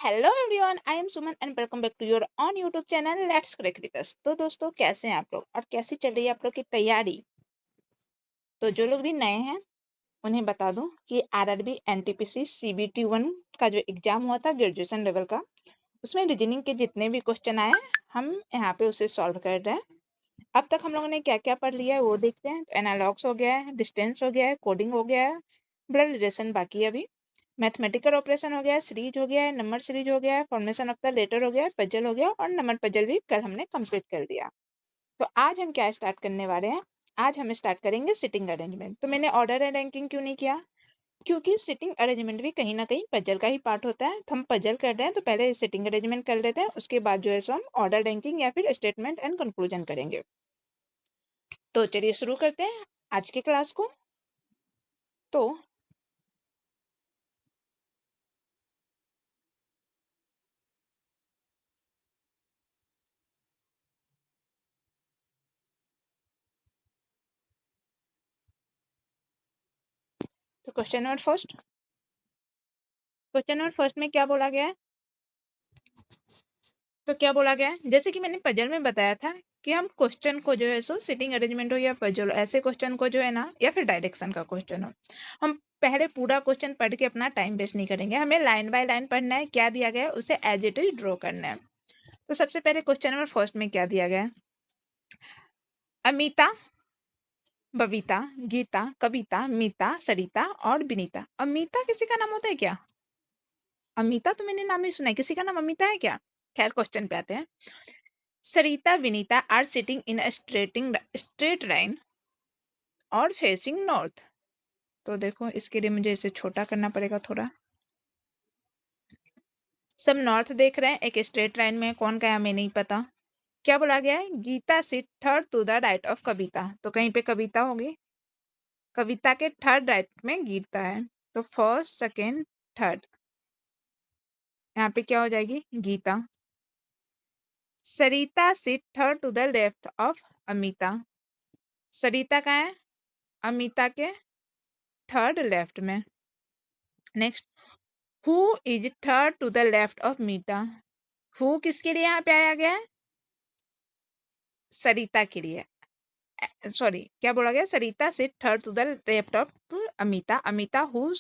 Hello everyone, I am Suman and welcome back to your own YouTube channel let's crack with us. तो दोस्तों, कैसे हैं आप लोग और कैसी चल रही है आप लोग की तैयारी? तो जो लोग भी नए हैं उन्हें बता दूं कि आरआरबी एनटीपीसी सीबीटी 1 का जो एग्जाम हुआ था ग्रेजुएशन लेवल का, उसमें रीजनिंग के जितने भी क्वेश्चन आए हम यहाँ पे उसे सॉल्व कर रहे हैं। अब तक हम लोगों ने क्या क्या पढ़ लिया है वो देखते हैं। तो एनालॉग्स हो गया है, डिस्टेंस हो गया है, कोडिंग हो गया है, ब्लड रिलेशन बाकी है अभी, मैथमेटिकल ऑपरेशन हो गया है, सीरीज हो गया है, नंबर सीरीज हो गया है, फॉर्मेशन ऑफ द लेटर हो गया है, पजल हो गया और नंबर पजल भी कल हमने कंप्लीट कर दिया। तो आज हम क्या स्टार्ट करने वाले हैं? आज हम स्टार्ट करेंगे सिटिंग अरेंजमेंट। तो मैंने ऑर्डर एंड रैंकिंग क्यों नहीं किया? क्योंकि सिटिंग अरेंजमेंट भी कहीं ना कहीं पजल का ही पार्ट होता है। तो हम पजल कर रहे हैं तो पहले सिटिंग अरेंजमेंट कर लेते हैं, उसके बाद जो है सो हम ऑर्डर रैंकिंग या फिर स्टेटमेंट एंड कंक्लूजन करेंगे। तो चलिए शुरू करते हैं आज के क्लास को। तो question number first, question number first में क्या बोला गया है? तो क्या बोला गया है, जैसे कि मैंने पजल में बताया था कि हम क्वेश्चन को जो है सो सिटिंग अरेंजमेंट हो या पजल हो, ऐसे क्वेश्चन को जो है ना, या फिर डायरेक्शन का क्वेश्चन हो, हम पहले पूरा क्वेश्चन पढ़ के अपना टाइम वेस्ट नहीं करेंगे। हमें लाइन बाय लाइन पढ़ना है, क्या दिया गया है उसे एज इट इज ड्रॉ करना है। तो सबसे पहले क्वेश्चन नंबर फर्स्ट में क्या दिया गया है? अमिता, बबीता, गीता, कविता, मीता, सरिता और विनीता। अमिता किसी का नाम होता है क्या? अमिता तो मैंने नाम नहीं सुना है, किसी का नाम अमिता है क्या? खैर, क्वेश्चन पे आते हैं। Sarita, Vinita are sitting in a straight line और फेसिंग नॉर्थ। तो देखो, इसके लिए मुझे इसे छोटा करना पड़ेगा थोड़ा। सब नॉर्थ देख रहे हैं, एक स्ट्रेट लाइन में, कौन का है हमें नहीं पता। क्या बोला गया है? Geeta sit third to the right of Kavita. तो कहीं पे कविता होगी, कविता के थर्ड राइट में गीता है, तो फर्स्ट सेकेंड थर्ड, यहाँ पे क्या हो जाएगी? Geeta. Sarita sit third to the left of Amita. Sarita कहाँ है? अमिता के थर्ड लेफ्ट में। Next, who is third to the left of Meeta. Who किसके लिए यहाँ पे आया गया है? सरिता के लिए। सॉरी, क्या बोला गया? Sarita sit third to the left of Amita. Amita who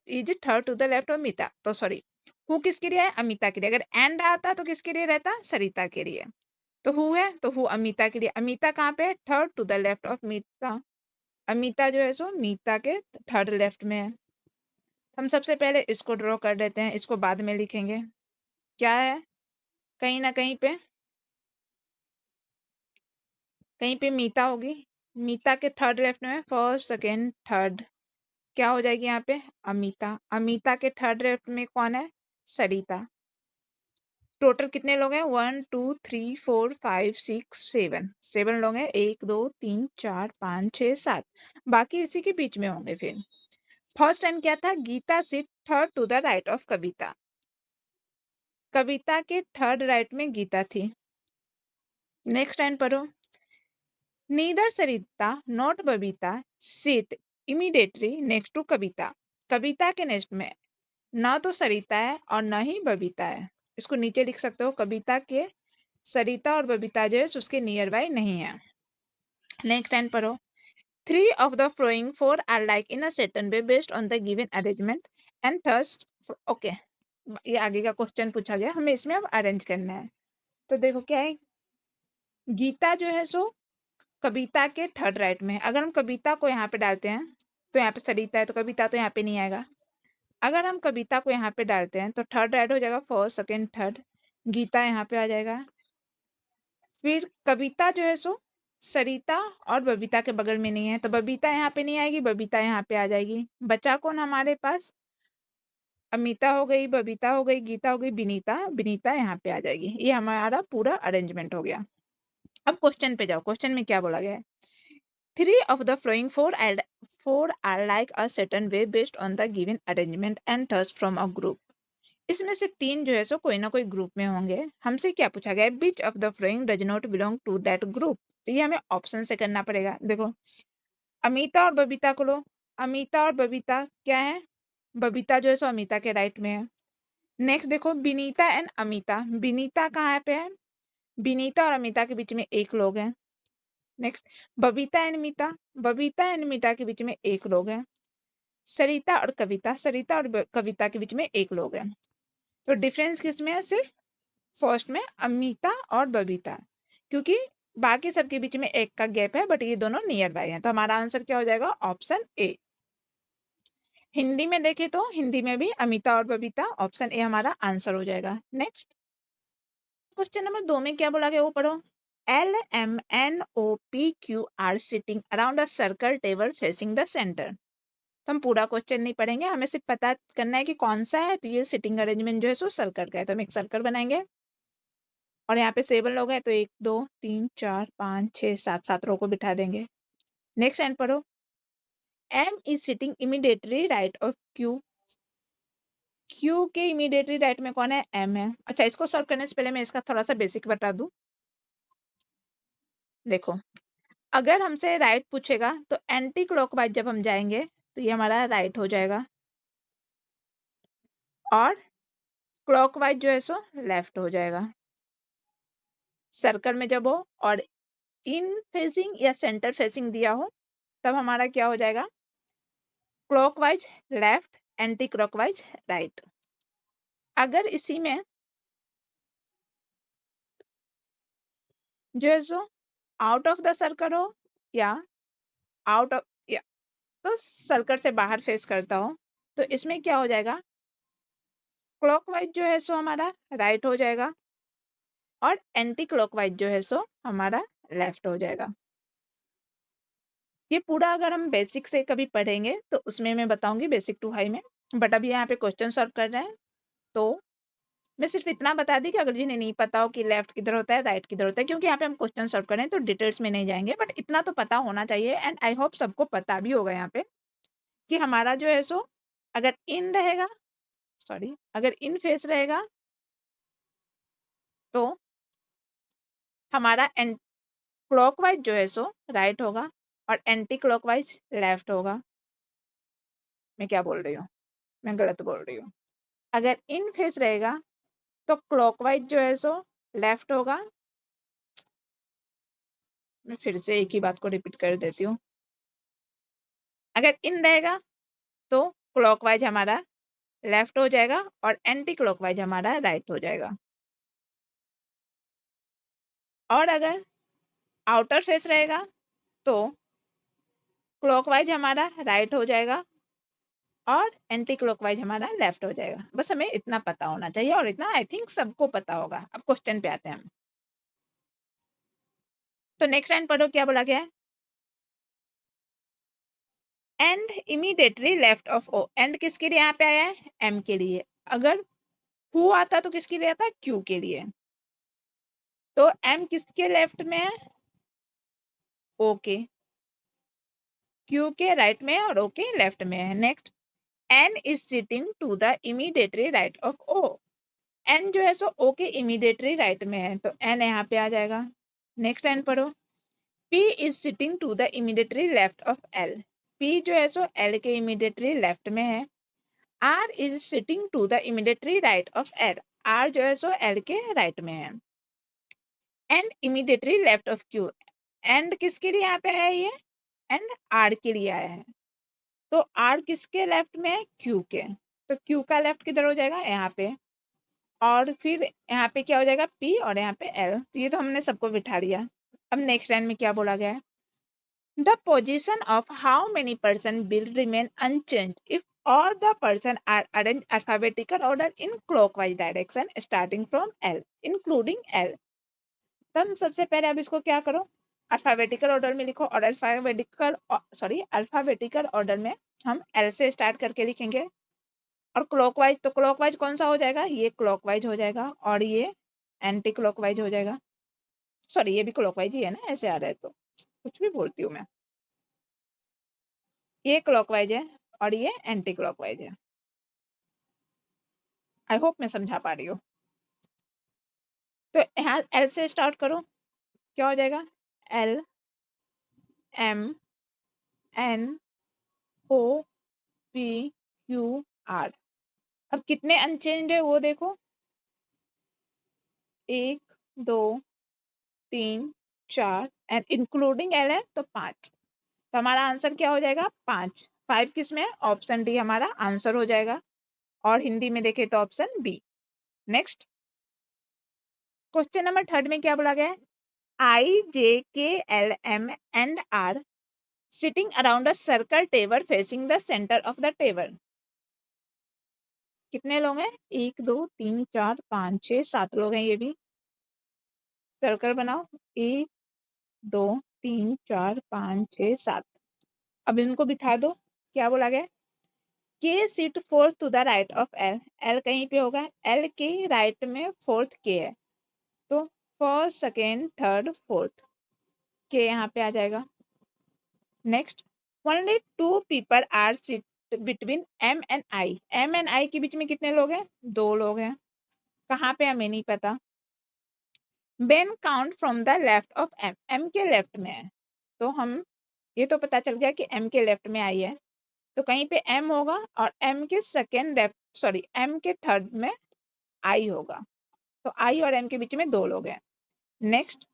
is third to the left of Meeta. तो सॉरी, हु किसके लिए है? अमिता के लिए। अगर एंड आता तो किसके लिए रहता? सरिता के लिए। तो हु है तो हु अमिता के लिए। अमिता कहाँ पे है? Third to the left of Meeta. Amita जो है सो मीता के थर्ड लेफ्ट में है। हम सबसे पहले इसको ड्रॉ कर देते हैं, इसको बाद में लिखेंगे। क्या है? कहीं ना कहीं पे मीता होगी। मीता के थर्ड लेफ्ट में फर्स्ट सेकेंड थर्ड, क्या हो जाएगी यहाँ पे? अमिता। अमिता के थर्ड लेफ्ट में कौन है? सरिता। टोटल कितने लोग हैं? 1 2 3 4 5 6 7, 7 लोग हैं। 1 2 3 4 5 6 7, बाकी इसी के बीच में होंगे। फिर फर्स्ट लाइन क्या था? Geeta sit third to the right of Kavita. Kavita के थर्ड राइट में गीता थी। नेक्स्ट लाइन पढ़ो। Neither Sarita not Babita sit immediately next to Kavita. Kavita के नेक्स्ट में ना तो सरिता है और ना ही बबीता है। इसको नीचे लिख सकते हो, कविता के सरिता और बबीता जो है उसके नियर बाय नहीं है। नेक्स्ट लाइन पढ़ो। 3 of the following 4 are like in a certain way based on the given arrangement and thus okay, ये आगे का क्वेश्चन पूछा गया, हमें इसमें अब अरेंज करना है। तो देखो क्या है, गीता जो है सो कविता के थर्ड राइट में। अगर हम कविता को यहाँ पे डालते हैं तो यहाँ पे सरिता है, तो कविता तो यहाँ पे नहीं आएगा। अगर हम कविता को यहाँ पे डालते हैं तो थर्ड राइट हो जाएगा, फर्स्ट सेकेंड थर्ड, गीता यहाँ पे आ जाएगा। फिर कविता जो है सो सरिता और बबीता के बगल में नहीं है, तो बबीता यहाँ पे नहीं आएगी, बबीता यहाँ पे आ जाएगी। बचा कौन हमारे पास? अमिता हो गई, बबीता हो गई, गीता हो गई, विनीता। विनीता यहाँ पे आ जाएगी। ये हमारा पूरा अरेंजमेंट हो गया। अब क्वेश्चन पे जाओ, क्वेश्चन में क्या बोला गया है? 3 of the following 4 are like a certain way based on the given arrangement and thus from a group। इसमें से 3 जो है सो कोई ना कोई ग्रुप में होंगे। हमसे क्या पूछा गया है? Which of the following does not belong to that group. तो ये हमें ऑप्शन से करना पड़ेगा। देखो, अमिता और बबीता को लो। अमिता और बबीता क्या है? बबीता जो है सो अमिता के राइट में है, नेक्स्ट देखो विनीता एंड अमिता। विनीता कहाँ पे है? विनीता और अमिता के बीच में एक लोग है। Next Babita and Meeta. Babita and Meeta के बीच में एक लोग है। सरिता और कविता। सरिता और कविता के बीच में एक लोग है। तो डिफरेंस किस में है? सिर्फ फर्स्ट में अमिता और बबीता, क्योंकि बाकी सबके बीच में एक का गैप है, बट ये दोनों नियर बाय हैं। तो हमारा आंसर क्या हो जाएगा? Option A. हिंदी में देखें तो हिंदी में भी अमिता और बबीता, ऑप्शन ए हमारा आंसर हो जाएगा। नेक्स्ट क्वेश्चन नंबर 2 में क्या बोला गया वो पढ़ो। L M N O P Q R sitting around a circle table facing the centre. तो हम पूरा क्वेश्चन नहीं पढ़ेंगे, हमें सिर्फ पता करना है कि कौन सा है। तो ये सिटिंग अरेंजमेंट जो है सो सर्कल का है, तो हम एक सर्कल बनाएंगे और यहाँ पे 7 लोग हैं, तो 1 2 3 4 5 6 7 7 रो को बिठा देंगे। नेक्स्ट एंड पढ़ो। M is sitting immediately right of Q. Q के इमीडिएटली राइट में कौन है? एम है। अच्छा, इसको सॉल्व करने से पहले मैं इसका थोड़ा सा बेसिक बता दूं। देखो, अगर हमसे राइट पूछेगा तो एंटी क्लॉकवाइज जब हम जाएंगे तो ये हमारा राइट हो जाएगा, और क्लॉकवाइज जो है सो लेफ्ट हो जाएगा। सर्कल में जब हो और इन फेसिंग या सेंटर फेसिंग दिया हो तब हमारा क्या हो जाएगा? Clockwise left, anti clockwise right. अगर इसी में जो है so out of the circle हो या आउट ऑफ या तो सर्कल से बाहर फेस करता हो तो इसमें क्या हो जाएगा? क्लॉकवाइज जो है सो हमारा राइट हो जाएगा और एंटी क्लॉकवाइज जो है सो हमारा लेफ्ट हो जाएगा। ये पूरा अगर हम बेसिक से कभी पढ़ेंगे तो उसमें मैं बताऊंगी, बेसिक टू हाई में। बट अभी यहाँ पे क्वेश्चन सॉल्व कर रहे हैं तो मैं सिर्फ इतना बता दी कि अगर जिन्हें नहीं पता हो कि लेफ्ट किधर होता है राइट किधर होता है, क्योंकि यहाँ पे हम क्वेश्चन सॉल्व करें तो डिटेल्स में नहीं जाएंगे, बट इतना तो पता होना चाहिए। एंड आई होप सबको पता भी होगा यहाँ पे कि हमारा जो है सो अगर इन रहेगा, सॉरी अगर इन फेस रहेगा तो हमारा क्लॉकवाइज जो है सो राइट होगा और एंटी क्लॉकवाइज लेफ्ट होगा। मैं क्या बोल रही हूँ? मैं गलत बोल रही हूँ। अगर इन फेस रहेगा तो क्लॉकवाइज जो है सो लेफ्ट होगा। मैं फिर से एक ही बात को रिपीट कर देती हूँ। अगर इन रहेगा तो क्लॉकवाइज हमारा लेफ्ट हो जाएगा और एंटी क्लॉकवाइज हमारा राइट हो जाएगा। और अगर आउटर फेस रहेगा तो क्लॉकवाइज हमारा राइट हो जाएगा और एंटी क्लॉकवाइज हमारा लेफ्ट हो जाएगा। बस हमें इतना पता होना चाहिए और इतना आई थिंक सबको पता होगा। अब क्वेश्चन पे आते हैं हम। तो नेक्स्ट लाइन पढ़ो, क्या बोला गया है? And immediately left of O. And किसके लिए यहाँ पे आया है? एम के लिए। अगर हु आता तो किसके लिए आता? क्यू के लिए। तो एम किसके लेफ्ट में है? ओ के। क्यू के राइट में है और ओ के लेफ्ट में है। Next, N is sitting to the immediately right of O. N जो है सो ओ के इमीडिएटली राइट में है, तो एन यहाँ पे आ जाएगा। नेक्स्ट एन पढ़ो। P is sitting to the immediately left of L. P जो है सो एल के इमीडिएटली लेफ्ट में है। R is sitting to the immediately right of L. R जो है सो एल के राइट में है। And immediately left of Q. And किसके लिए यहाँ पे है? ये एंड आर के लिए आया है। तो आर किसके लेफ्ट में है? क्यू के। तो क्यू का लेफ्ट किधर हो जाएगा? यहाँ पे। और फिर यहाँ पे क्या हो जाएगा? पी और यहाँ पे एल। तो ये तो हमने सबको बिठा दिया। अब नेक्स्ट लाइन में क्या बोला गया है? The position of how many person will remain unchange if all the person are arranged alphabetical order in clockwise direction starting from L including L। तो हम सबसे पहले अब इसको क्या करो? अल्फाबेटिकल ऑर्डर में लिखो, और अल्फाबेटिकल ऑर्डर में हम एल से स्टार्ट करके लिखेंगे। और क्लॉकवाइज, तो क्लॉकवाइज कौन सा हो जाएगा? ये क्लॉकवाइज हो जाएगा और ये एंटी क्लॉकवाइज हो जाएगा। सॉरी, ये भी क्लॉकवाइज ही है ना, ऐसे आ रहा है तो कुछ भी बोलती हूँ मैं। ये क्लॉकवाइज है और ये एंटी क्लॉकवाइज है। आई होप मैं समझा पा रही हूँ। तो यहाँ एल से स्टार्ट करो, क्या हो जाएगा? L M N O P Q R. अब कितने अनचेंज्ड है वो देखो, 1 2 3 4 एंड इंक्लूडिंग एल है तो 5। तो हमारा आंसर क्या हो जाएगा? 5। 5 किस में है? ऑप्शन डी हमारा आंसर हो जाएगा। और हिंदी में देखें तो option B. Next question number third में क्या बोला गया है? I J K L M and R sitting around a circle table facing the centre of the table. कितने लोग हैं? 1 2 3 4 5 6 7 लोग हैं। ये भी सर्कल बनाओ, 1 2 3 4 5 6 7। अब इनको बिठा दो। क्या बोला गया? K seat fourth to the right of L. L कहीं पे होगा, एल के राइट में फोर्थ के है, तो फर्स्ट सेकेंड थर्ड फोर्थ के यहाँ पे आ जाएगा। Next only 2 people are seat between M and I. M and I के बीच में कितने लोग हैं? 2 लोग हैं। कहाँ पे हमें नहीं पता। When count from the left of M. M के लेफ्ट में है, तो हम ये तो पता चल गया कि एम के लेफ्ट में आई है, तो कहीं पे एम होगा और एम के सेकेंड लेफ्ट, सॉरी एम के थर्ड में आई होगा। तो आई और एम के बीच में 2 लोग हैं। Next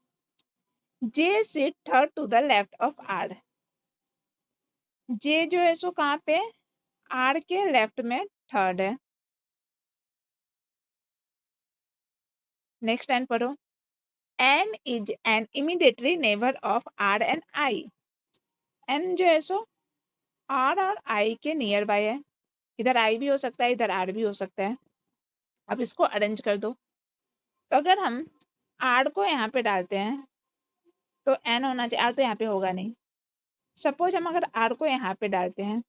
J sit third to the left of R. J जो है सो कहाँ पे? आर के लेफ्ट में थर्ड है। नेक्स्ट लाइन पढ़ो। N is an immediately neighbour of R and I. N जो है सो आर और आई के नियर बाय है। इधर आई भी हो सकता है, इधर आर भी हो सकता है। अब इसको अरेंज कर दो। तो अगर हम आर को यहाँ पे डालते हैं तो एन होना चाहिए, आर तो यहाँ पे होगा नहीं। सपोज हम अगर आर को यहाँ पे डालते हैं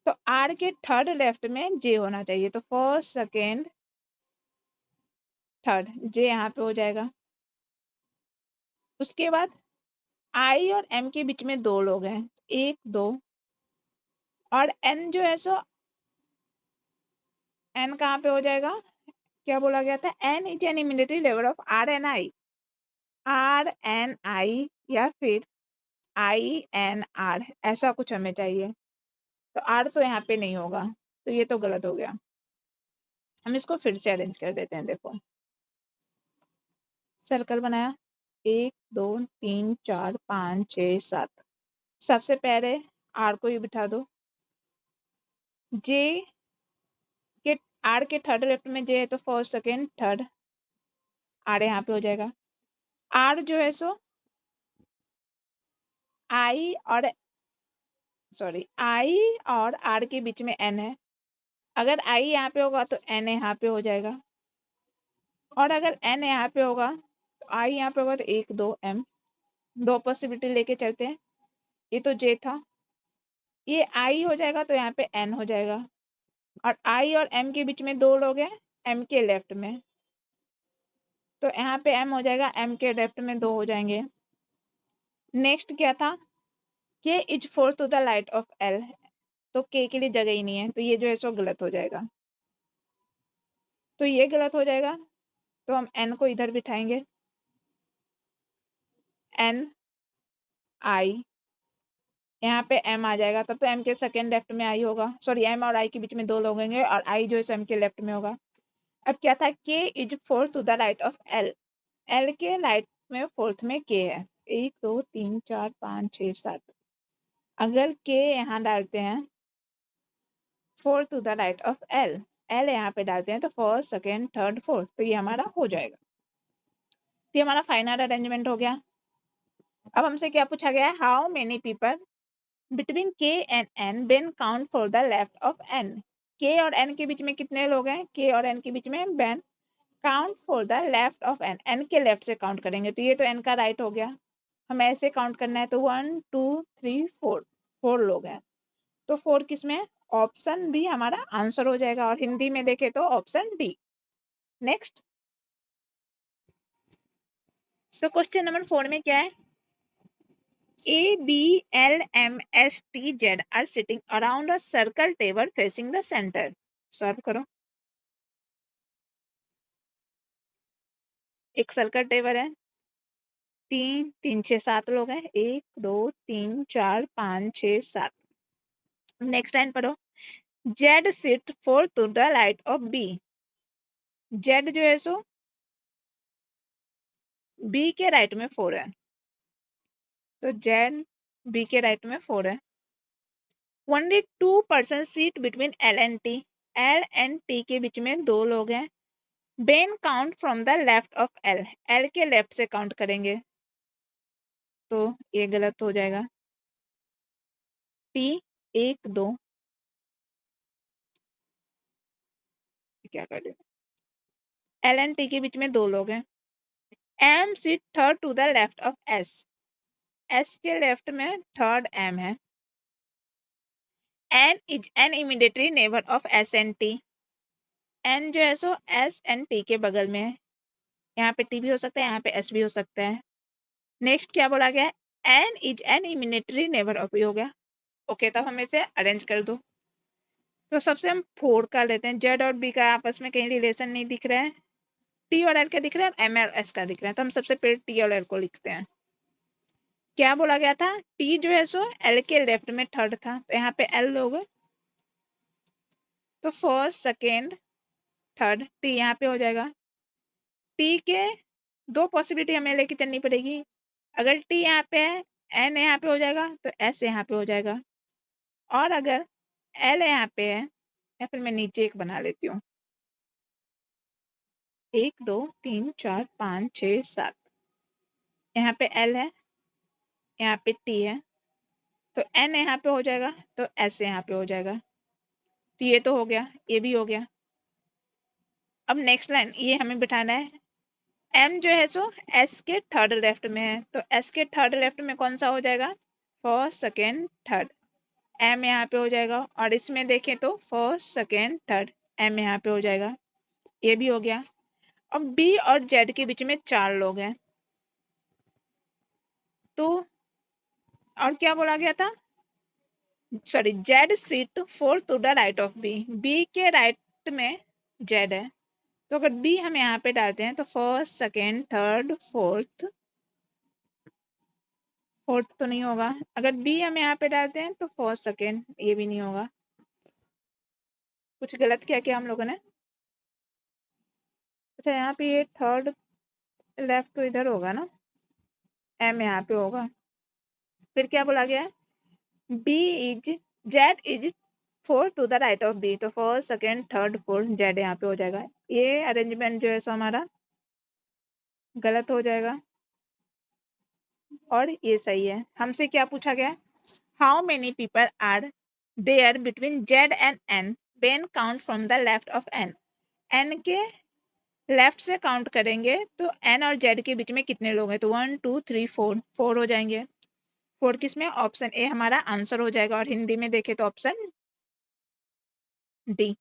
तो आर के थर्ड लेफ्ट में जे होना चाहिए, तो फर्स्ट सेकेंड थर्ड जे यहाँ पे हो जाएगा। उसके बाद आई और एम के बीच में 2 लोग हैं, 1 2, और एन जो है सो एन कहाँ पे हो जाएगा? क्या बोला गया था? N is an immediately neighbour of R N I. R N I या फिर आई एन आर, ऐसा कुछ हमें चाहिए। तो आर तो यहाँ पे नहीं होगा, तो ये तो गलत हो गया। हम इसको फिर से अरेंज कर देते हैं। देखो सर्कल बनाया, 1 2 3 4 5 6 7। सबसे पहले आर को ही बिठा दो। जे के आर के थर्ड लेफ्ट में जे है, तो फर्स्ट सेकेंड थर्ड आर यहाँ पे हो जाएगा। आर जो है सो आई और आई और आर के बीच में एन है। अगर आई यहाँ पे होगा तो एन यहाँ पे हो जाएगा, और अगर एन यहाँ पे होगा तो आई यहाँ पे होगा, तो 1 2 एम। 2 पॉसिबिलिटी लेके चलते हैं। ये तो जे था, ये आई हो जाएगा, तो यहाँ पे एन हो जाएगा। और आई और एम के बीच में 2 लोग हैं, एम के लेफ्ट में, तो यहाँ पे एम हो जाएगा, एम के लेफ्ट में 2 हो जाएंगे। नेक्स्ट क्या था? K is fourth to the right of L. तो के लिए जगह ही नहीं है, तो ये जो है सो गलत हो जाएगा। तो ये गलत हो जाएगा, तो हम एन को इधर बिठाएंगे। एन आई, यहाँ पे एम आ जाएगा, तब तो एम के सेकेंड लेफ्ट में आई होगा। सॉरी, एम और आई के बीच में 2 लोग होंगे और आई जो है एम के लेफ्ट में होगा। अब क्या था? K is fourth to the right of L. L के राइट में फोर्थ में के है। 1 2 3 4 5 6 7। अगर के यहाँ डालते हैं fourth to the right of L, L यहाँ पे डालते हैं तो फर्स्ट सेकेंड थर्ड फोर्थ, तो ये हमारा हो जाएगा। ये हमारा फाइनल अरेंजमेंट हो गया। अब हमसे क्या पूछा गया है? How many people between K and N when count for the left of N. K और एन के बीच में कितने लोग हैं? के और एन के बीच में when count for the left of N. N के लेफ्ट से काउंट करेंगे, तो ये तो एन का राइट हो गया। हम ऐसे काउंट करना है, तो 1 2 3 4, 4 लोग हैं। तो 4 किस में है? ऑप्शन बी हमारा आंसर हो जाएगा। और हिंदी में देखे तो ऑप्शन डी। नेक्स्ट तो क्वेश्चन नंबर 4 में क्या है? A, B, L, M, S, T, Z are sitting around a circle table facing the center. Solve करो। एक सर्कल टेबल है, 3 3 6 7 लोग हैं, 1 2 3 4 5 6 7। नेक्स्ट लाइन पढ़ो। Z sit four to the right of B. Z जो है सो बी के right में 4 है, तो जेड बी के राइट में 4 है। Only 2 person seat between L and T. L and T के बीच में 2 लोग हैं। When count from the left of L. L के लेफ्ट से काउंट करेंगे, तो ये गलत हो जाएगा। टी 1 2, क्या कर रहे हो, एल एंड टी के बीच में 2 लोग हैं। M seat third to the left of S. S के लेफ्ट में थर्ड एम है। N is an immediately neighbour of S and T. N जो है सो एस एंड टी के बगल में है। यहाँ पे टी भी हो सकता है, यहाँ पे एस भी हो सकता है। नेक्स्ट क्या बोला गया है, N is an immediately neighbour of, हो गया। ओके, तब हमें इसे अरेंज कर दो। तो सबसे हम 4 कर लेते हैं। जेड और बी का आपस में कहीं रिलेशन नहीं दिख रहा है। टी और एल का दिख रहा है, एम और एस का दिख रहा है, तो हम सबसे पहले टी और एल को लिखते हैं। क्या बोला गया था, टी जो है सो एल के लेफ्ट में थर्ड था, तो यहाँ पे एल लोग, तो फर्स्ट सेकेंड थर्ड, टी यहाँ पे हो जाएगा। टी के 2 पॉसिबिलिटी हमें लेके चलनी पड़ेगी। अगर टी यहाँ पे है, एन यहाँ पे हो जाएगा, तो एस यहाँ पे हो जाएगा। और अगर एल यहाँ पे है, या फिर मैं नीचे एक बना लेती हूँ, 1 2 3 4 5 6 7, यहाँ पे एल है, यहाँ पे टी है, तो एन यहाँ पे हो जाएगा, तो एस यहाँ पे हो जाएगा। तो ये तो हो गया, ये भी हो गया। अब नेक्स्ट लाइन ये हमें बिठाना है। एम जो है सो एस के थर्ड लेफ्ट में है, तो एस के थर्ड लेफ्ट में कौन सा हो जाएगा, फर्स्ट सेकेंड थर्ड, एम यहाँ पे हो जाएगा। और इसमें देखें तो फर्स्ट सेकेंड थर्ड, एम यहाँ पे हो जाएगा। ये भी हो गया। अब बी और जेड के बीच में 4 लोग हैं, तो और क्या बोला गया था, sorry, Z seat 4 to the right of B. B के राइट में जेड है, तो अगर बी हम यहाँ पे डालते हैं तो first second third fourth, fourth तो नहीं होगा। अगर बी हम यहाँ पे डालते हैं तो फर्स्ट सेकेंड, ये भी नहीं होगा। कुछ गलत किया क्या हम लोगों ने। अच्छा, यहाँ पे ये थर्ड लेफ्ट तो इधर होगा ना, एम यहाँ पे होगा। फिर क्या बोला गया है, B is Z is 4 to the right of B, तो first second third fourth Z यहाँ पे हो जाएगा। ये अरेंजमेंट जो है सो हमारा गलत हो जाएगा, और ये सही है। हमसे क्या पूछा गया, how many people are there between Z and N when count from the left of N. N के लेफ्ट से काउंट करेंगे तो एन और जेड के बीच में कितने लोग हैं, तो 1 2 3 4, 4 हो जाएंगे। 4 किस में, ऑप्शन ए हमारा आंसर हो जाएगा, और हिंदी में देखें तो option D.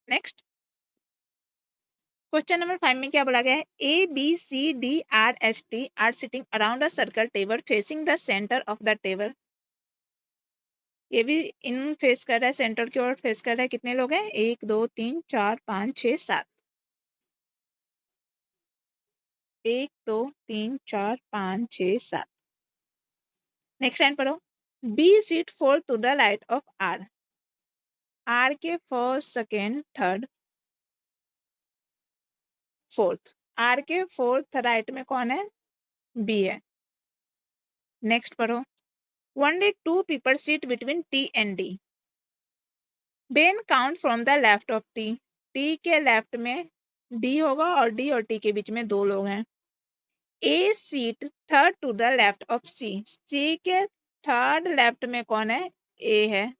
Next question number 5 में क्या बोला गया है, A B C D R S T are sitting around a circle table facing the centre of the table. ये भी इन फेस कर रहा है, सेंटर की ओर फेस कर रहा है। कितने लोग हैं, 1 2 3 4 5 6 7, 1 2 3 4 5 6 7। नेक्स्ट लाइन पढ़ो, B sit 4 to the right of R. R के first second third fourth, R के फोर्थ राइट में कौन है, बी है। नेक्स्ट पढ़ो, only 2 people seat between T and D. When count from the left of T. T के left में D होगा, और डी और टी के बीच में 2 लोग हैं। A seat third to the left of C. C के थर्ड लेफ्ट में कौन है, ए है।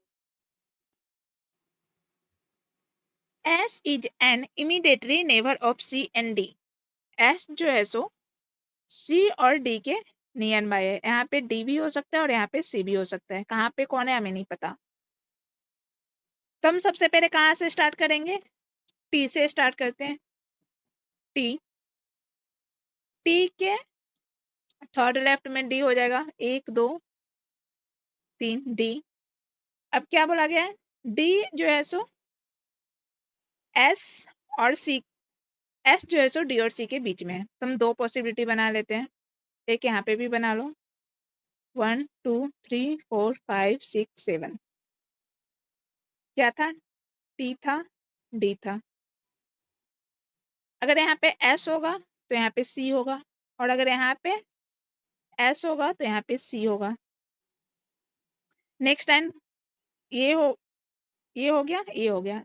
S is an immediately neighbour of C and D. S जो है सो सी और डी के नियर बाय है। यहाँ पे डी भी हो सकता है और यहाँ पे सी भी हो सकता है, कहाँ पे कौन है हमें नहीं पता। तो हम सबसे पहले कहाँ से स्टार्ट करेंगे, टी से स्टार्ट करते हैं। टी, टी के थर्ड लेफ्ट में डी हो जाएगा, 1 2 3 डी। अब क्या बोला गया है, डी जो है सो एस और सी, एस जो है सो डी और सी के बीच में है, तो हम 2 पॉसिबिलिटी बना लेते हैं। एक यहाँ पे भी बना लो, 1 2 3 4 5 6 7। क्या था, टी था, डी था। अगर यहाँ पे एस होगा तो यहाँ पे सी होगा, और अगर यहाँ पे एस होगा तो यहाँ पे सी होगा। नेक्स्ट टाइम ये हो ये हो गया, ये हो गया।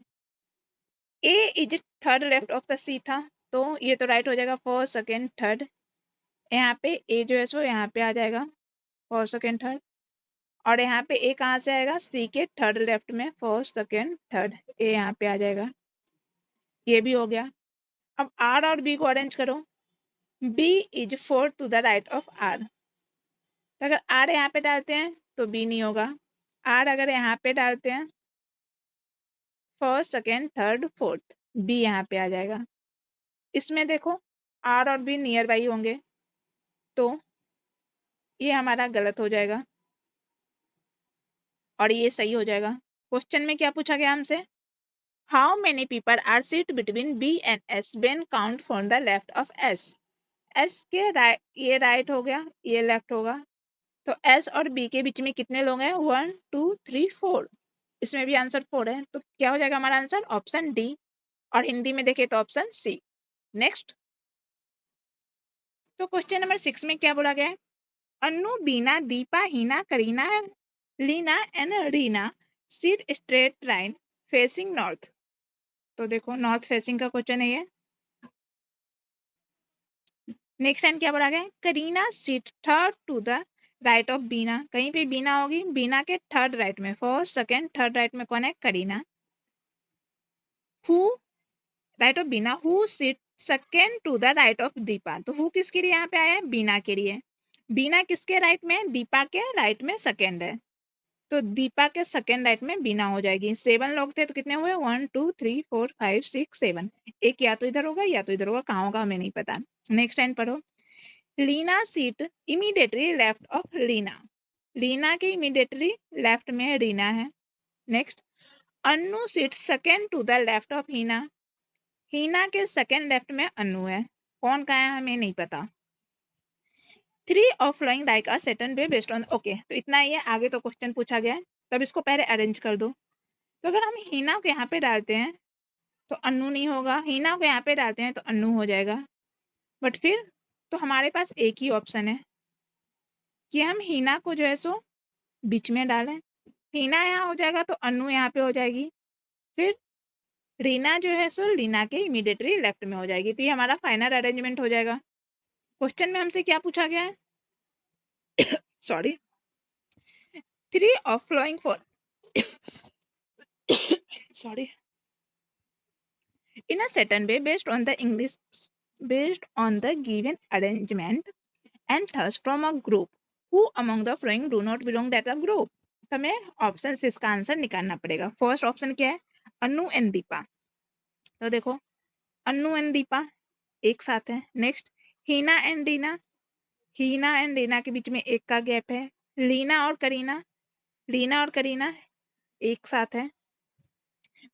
A is third left of the C था, तो ये तो राइट हो जाएगा फर्स्ट सेकेंड थर्ड। यहाँ पे ए जो है सो यहाँ पे आ जाएगा फर्स्ट सेकेंड थर्ड, और यहाँ पे ए कहाँ से आएगा, सी के थर्ड लेफ्ट में फर्स्ट सेकेंड थर्ड, ए यहाँ पे आ जाएगा। ये भी हो गया। अब आर और बी को अरेंज करो। B is fourth to the right of R, तो अगर आर यहाँ पे डालते हैं तो बी नहीं होगा। आर अगर यहाँ पे डालते हैं first second third fourth, B यहाँ पे आ जाएगा। इसमें देखो आर और बी नियर बाई होंगे, तो ये हमारा गलत हो जाएगा और ये सही हो जाएगा। क्वेश्चन में क्या पूछा गया हमसे, how many people are seat between B and S when count from the left of S. S के राइट, ये राइट हो गया, ये लेफ्ट होगा, तो एस और बी के बीच में कितने लोग हैं, 1 2 3 4। इसमें भी आंसर 4 है, तो क्या हो जाएगा हमारा आंसर, ऑप्शन डी। और हिंदी में देखें तो ऑप्शन सी। नेक्स्ट, तो क्वेश्चन नंबर 6 में क्या बोला गया है, Annu, Beena, Deepa, Heena, Kareena, Leena and Reena sit straight line facing north. तो देखो नॉर्थ फेसिंग का क्वेश्चन है ये। नेक्स्ट टाइम क्या बोला गया है, Kareena sit third to the right of Beena, कहीं पे बीना होगी, बीना के थर्ड राइट में, फर्स्ट सेकेंड थर्ड राइट में कौन है, Kareena. Who right of Beena, who sit second to the right of Deepa, तो हु किसके लिए यहाँ पे आया है, बीना के लिए। बीना किसके राइट में, दीपा के राइट में सेकेंड है, तो दीपा के सेकेंड राइट में बीना हो जाएगी। 7 लोग थे तो कितने हुए, 1 2 3 4 5 6 7, एक या तो इधर होगा या तो इधर होगा, कहाँ होगा हमें नहीं पता। नेक्स्ट टाइम पढ़ो, Leena sit immediately left of Leena, Leena के इमीडिएटली लेफ्ट में रीना है। Next, Annu sit second to the left of Heena, Heena के सेकेंड लेफ्ट में अन्नू है, कौन का है हमें नहीं पता। 3 of following like a certain way based on, okay, तो इतना ही है, आगे तो क्वेश्चन पूछा गया है, तब इसको पहले अरेंज कर दो। तो अगर हम हीना को यहाँ पे डालते हैं तो अन्नू नहीं होगा, हीना को यहाँ पे डालते हैं तो अन्नू हो जाएगा, बट फिर तो हमारे पास एक ही ऑप्शन है कि हम हीना को जो है सो बीच में डालें, हीना यहाँ हो जाएगा तो अन्नू यहाँ पे हो जाएगी, फिर रीना जो है सो लीना के इमीडिएटली लेफ्ट में हो जाएगी, तो ये हमारा फाइनल अरेंजमेंट हो जाएगा। क्वेश्चन में हमसे क्या पूछा गया है, sorry, 3 of following for sorry, in a certain way based on the English, based on the given arrangement and thus from a group, who among the following do not belong that a group। तो हमें option से इसका answer निकालना पड़ेगा। First option क्या है, Annu and Deepa, तो देखो अन्नू एंड दीपा एक साथ है। Next, Heena and Reena, Heena and Reena के बीच में एक का गैप है। लीना और करीना, लीना और करीना एक साथ है।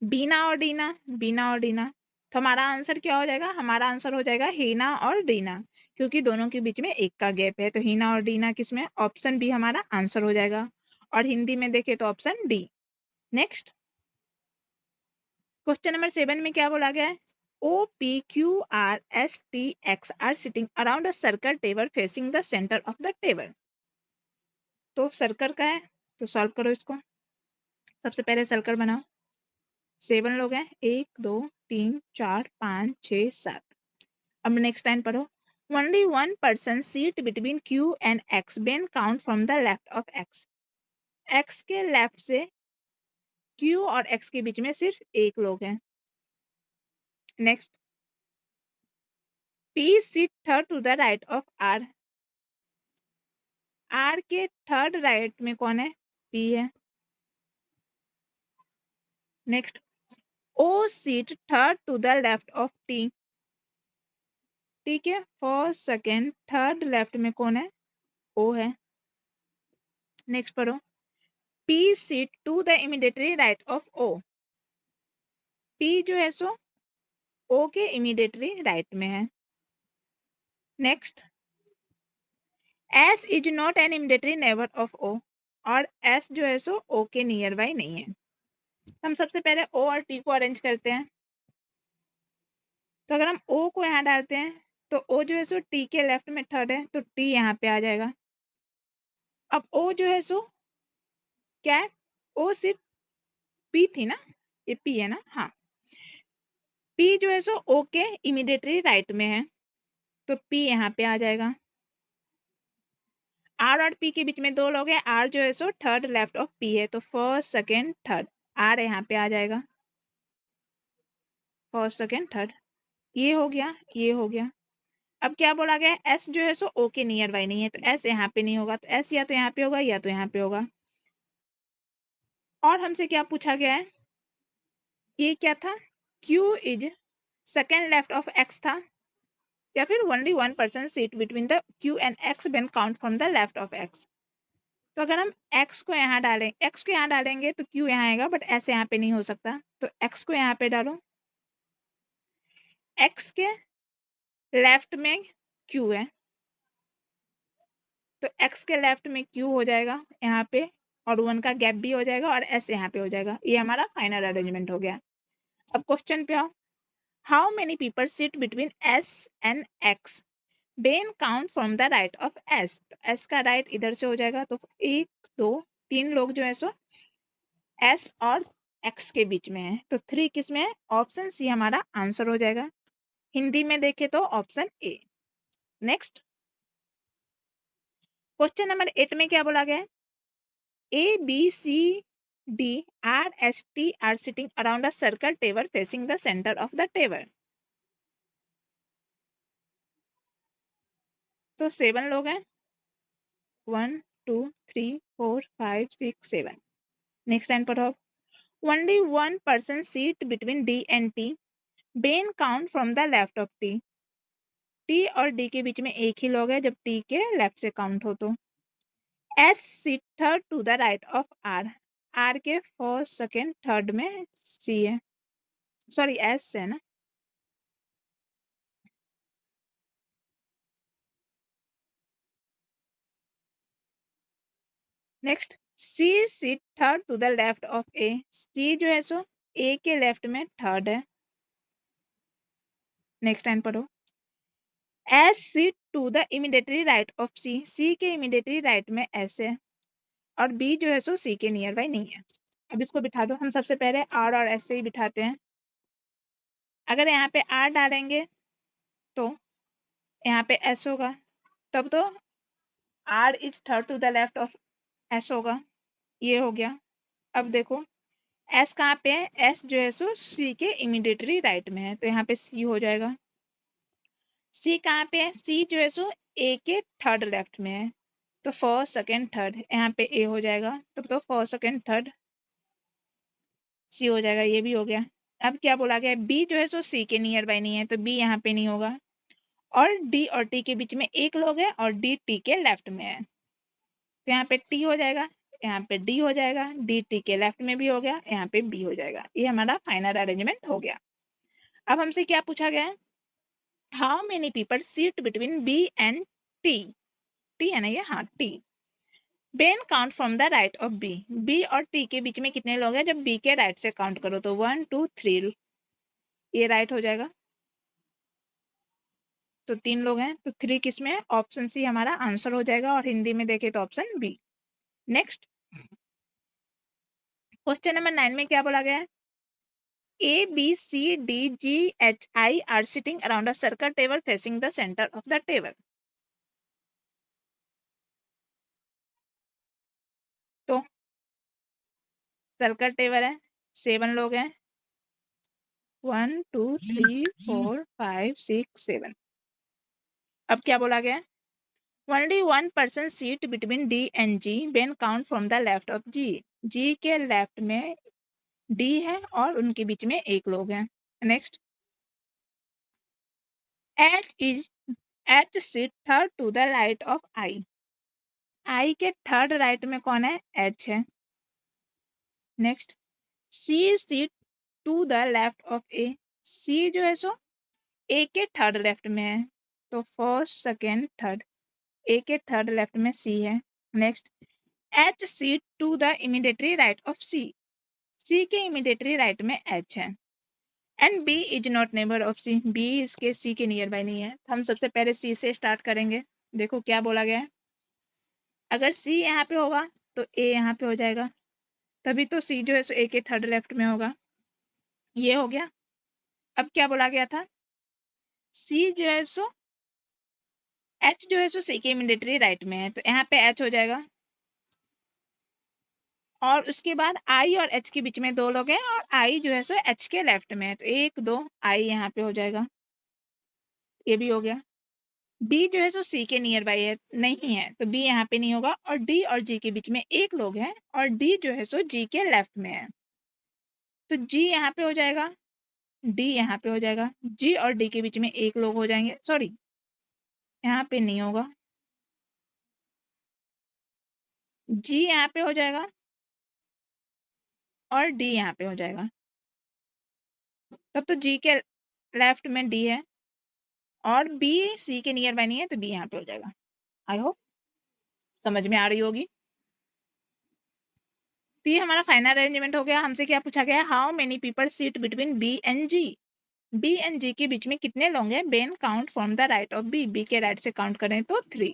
बीना और डीना, बीना और डीना, तो हमारा आंसर क्या हो जाएगा, हमारा आंसर हो जाएगा हीना और डीना, क्योंकि दोनों के बीच में एक का गैप है, तो हीना और डीना किसमें, ऑप्शन बी हमारा आंसर हो जाएगा। और हिंदी में देखें तो option D. Next, question number 7 में क्या बोला गया है, O P Q R S T X are sitting around a circle table facing the centre of the table. तो सर्कल का है, तो सॉल्व करो इसको। सबसे पहले सर्कल बनाओ, 7 लोग हैं, 1 2 3 4 5 6 7। अब नेक्स्ट लाइन पढ़ो, only one person seat between Q and X when count from the left of X, X के लेफ्ट से क्यू और एक्स के बीच में सिर्फ एक लोग हैं। Next, P seat third to the right of R, R के थर्ड राइट में कौन है, पी है। Next, O seat third to the left of T, T के फर्स्ट सेकेंड थर्ड लेफ्ट में कौन है, ओ है। नेक्स्ट पढ़ो, P seat to the immediately right of O, P जो है सो O के इमीडिएटली राइट में है। Next, S is not an immediately neighbour of O, और S जो है सो O के नियर बाई नहीं है। हम सबसे पहले ओ और टी को अरेंज करते हैं। तो अगर हम ओ को यहाँ डालते हैं तो ओ जो है सो टी के लेफ्ट में थर्ड है, तो टी यहाँ पे आ जाएगा। अब ओ जो है सो क्या है, ओ सिर्फ पी थी ना, ये पी है ना, हाँ, पी जो है सो ओ के इमीडिएटली राइट में है, तो पी यहाँ पे आ जाएगा। आर और पी के बीच में दो लोग हैं, आर जो है so third left of P है, तो फर्स्ट सेकेंड थर्ड, आर यहाँ पे आ जाएगा, फर्स्ट सेकेंड थर्ड, ये हो गया, ये हो गया। अब क्या बोला गया, एस जो है सो ओ के नियर बाई नहीं है, तो एस यहाँ पे नहीं होगा, तो एस या तो यहाँ पे होगा या तो यहाँ पे होगा। और हमसे क्या पूछा गया है, ये क्या था, Q is second left of x था, या फिर only one person seat between the Q and X when count from the left of x. तो अगर हम x को यहाँ डालें, x को यहाँ डालेंगे तो q यहाँ आएगा, बट ऐसे यहाँ पे नहीं हो सकता, तो x को यहाँ पे डालो, x के लेफ्ट में q है, तो x के लेफ्ट में q हो जाएगा यहाँ पे, और 1 का गैप भी हो जाएगा, और s यहाँ पे हो जाएगा। ये हमारा फाइनल अरेंजमेंट हो गया। अब क्वेश्चन पे आओ, how many people sit between s and x Ben count from the right of s। तो s का राइट इधर से हो जाएगा, तो 1 2 3 लोग जो है सो s और x के बीच में है, तो 3 किस में है, ऑप्शन सी हमारा आंसर हो जाएगा। हिंदी में देखे तो option A. Next question number 8 में क्या बोला गया है, A B C D R S T are sitting around a circle table facing the centre of the table. तो 7 लोग हैं, 1 2 3 4 5 6 7। नेक्स्ट लाइन पढ़ो, only one person seat between D and T when count from the left of T. T और D के बीच में एक ही लोग है जब टी के लेफ्ट से काउंट हो, तो S sit third to the right of R, R के फर्स्ट सेकेंड थर्ड में सी है, सॉरी एस है ना। Next C sit third to the left of A, C जो है सो ए के लेफ्ट में थर्ड है। नेक्स्ट लाइन पढ़ो, S sit to the immediately right of C, C के इमीडिएटली राइट में एस है, और बी जो है सो सी के नियर बाई नहीं है। अब इसको बिठा दो, हम सबसे पहले आर और एस से ही बिठाते हैं। अगर यहाँ पे आर डालेंगे तो यहाँ पे एस होगा, तब तो R is third to the left of S होगा, ये हो गया। अब देखो एस कहाँ पे है, एस जो है सो सी के इमीडिएटली राइट में है, तो यहाँ पे सी हो जाएगा। सी कहाँ पे है, सी जो है सो ए के थर्ड लेफ्ट में है, तो फर्स्ट सेकेंड थर्ड, यहाँ पे ए हो जाएगा, तब तो फर्स्ट सेकेंड थर्ड सी हो जाएगा, ये भी हो गया। अब क्या बोला गया, बी जो है सो सी के नियर बाई नहीं है, तो बी यहाँ पे नहीं होगा, और डी और टी के बीच में एक लोग है, और डी टी के लेफ्ट में है, तो यहाँ पे टी हो जाएगा, यहाँ पे डी हो जाएगा, डी टी के लेफ्ट में भी हो गया, यहाँ पे बी हो जाएगा। ये हमारा फाइनल अरेंजमेंट हो गया। अब हमसे क्या पूछा गया है, how many people seat between B and T, T है ना ये, हाँ T, when count from the right of B, B और टी के बीच में कितने लोग हैं, जब बी के राइट से काउंट करो तो 1 2 3, ये राइट हो जाएगा, तो 3 लोग हैं, तो 3 किस में है, ऑप्शन सी हमारा आंसर हो जाएगा, और हिंदी में देखे तो option B. Next question number 9 में क्या बोला गया है, A, B, C, D, G, H, I are sitting around a circle table facing the center of the table. तो सर्कल टेबल है, 7 लोग हैं, 1 2 3 4 5 6 7। अब क्या बोला गया, only one person seat between D and G when count from the left of G, G के left में D है, और उनके बीच में एक लोग हैं। Next H seat third to the right of I के थर्ड राइट में कौन है, H है। Next C seat to the left of A, C जो है सो ए के थर्ड लेफ्ट में है, तो फर्स्ट सेकेंड थर्ड, ए के थर्ड लेफ्ट में C है। Next H seat to the immediately right of C, C के इमीडिएटली राइट में एच है and B is not neighbour of C, B इसके सी के नियर बाय नहीं है। हम सबसे पहले सी से स्टार्ट करेंगे। देखो क्या बोला गया है, अगर सी यहाँ पे होगा तो ए यहाँ पे हो जाएगा, तभी तो सी जो है सो ए के थर्ड लेफ्ट में होगा। ये हो गया। अब क्या बोला गया था, सी जो है सो एच जो है सो सी के इमीडिएटली राइट में है, तो यहाँ पे एच हो जाएगा। और उसके बाद आई और एच के बीच में दो लोग हैं और आई जो है सो एच के लेफ्ट में है, तो एक दो आई यहाँ पे हो जाएगा। ये भी हो गया। डी जो है सो सी के नियर बाई है, नहीं है, तो बी यहाँ पे नहीं होगा। और डी और जी के बीच में एक लोग है और डी जो है सो जी के लेफ्ट में है, तो जी यहाँ पे हो जाएगा, डी यहाँ पे हो जाएगा। जी और डी के बीच में एक लोग हो जाएंगे, सॉरी यहाँ पे नहीं होगा, जी यहाँ पे हो जाएगा और डी यहाँ पे हो जाएगा। तब तो जी के लेफ्ट में डी है और बी सी के नियर बाय नहीं है, तो बी यहाँ पे हो जाएगा। आई होप समझ में आ रही होगी। तो ये हमारा फाइनल अरेंजमेंट हो गया। हमसे क्या पूछा गया, how many people seat between B and G, B and G के बीच में कितने लोग हैं। When count from the right of B, B के राइट से काउंट करें तो 3।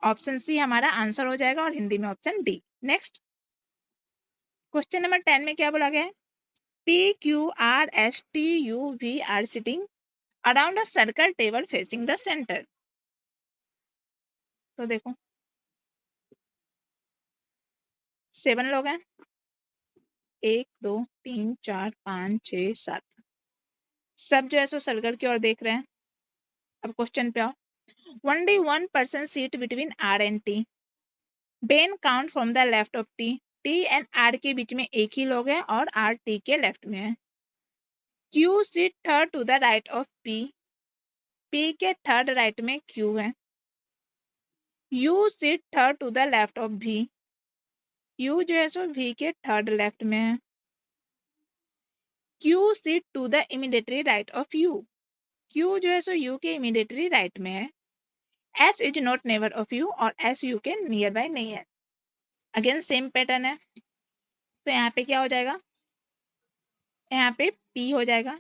ऑप्शन सी हमारा आंसर हो जाएगा और हिंदी में option D. Next question number 10 में क्या बोला गया है, P Q R S T U V are sitting around a circle table facing the centre. तो देखो 7 लोग हैं, 1 2 3 4 5 6 7, सब जो है सो सर्कल की ओर देख रहे हैं। अब क्वेश्चन पे आओ, only 1 person seat between R and T, when count from the left of T, T and R के बीच में एक ही लोग हैं और आर टी के लेफ्ट में है। Q seat third to the right of P, P के थर्ड राइट में क्यू है। U seat third to the left of V, U जो है सो भी के थर्ड लेफ्ट में है। Q seat to the immediately right of U, Q जो है सो यू के इमीडिएटली राइट में है। S is not neighbour of U, और एस यू के नियर बाय नहीं है। अगेन सेम पैटर्न है, तो यहाँ पे क्या हो जाएगा, यहाँ पे पी हो जाएगा।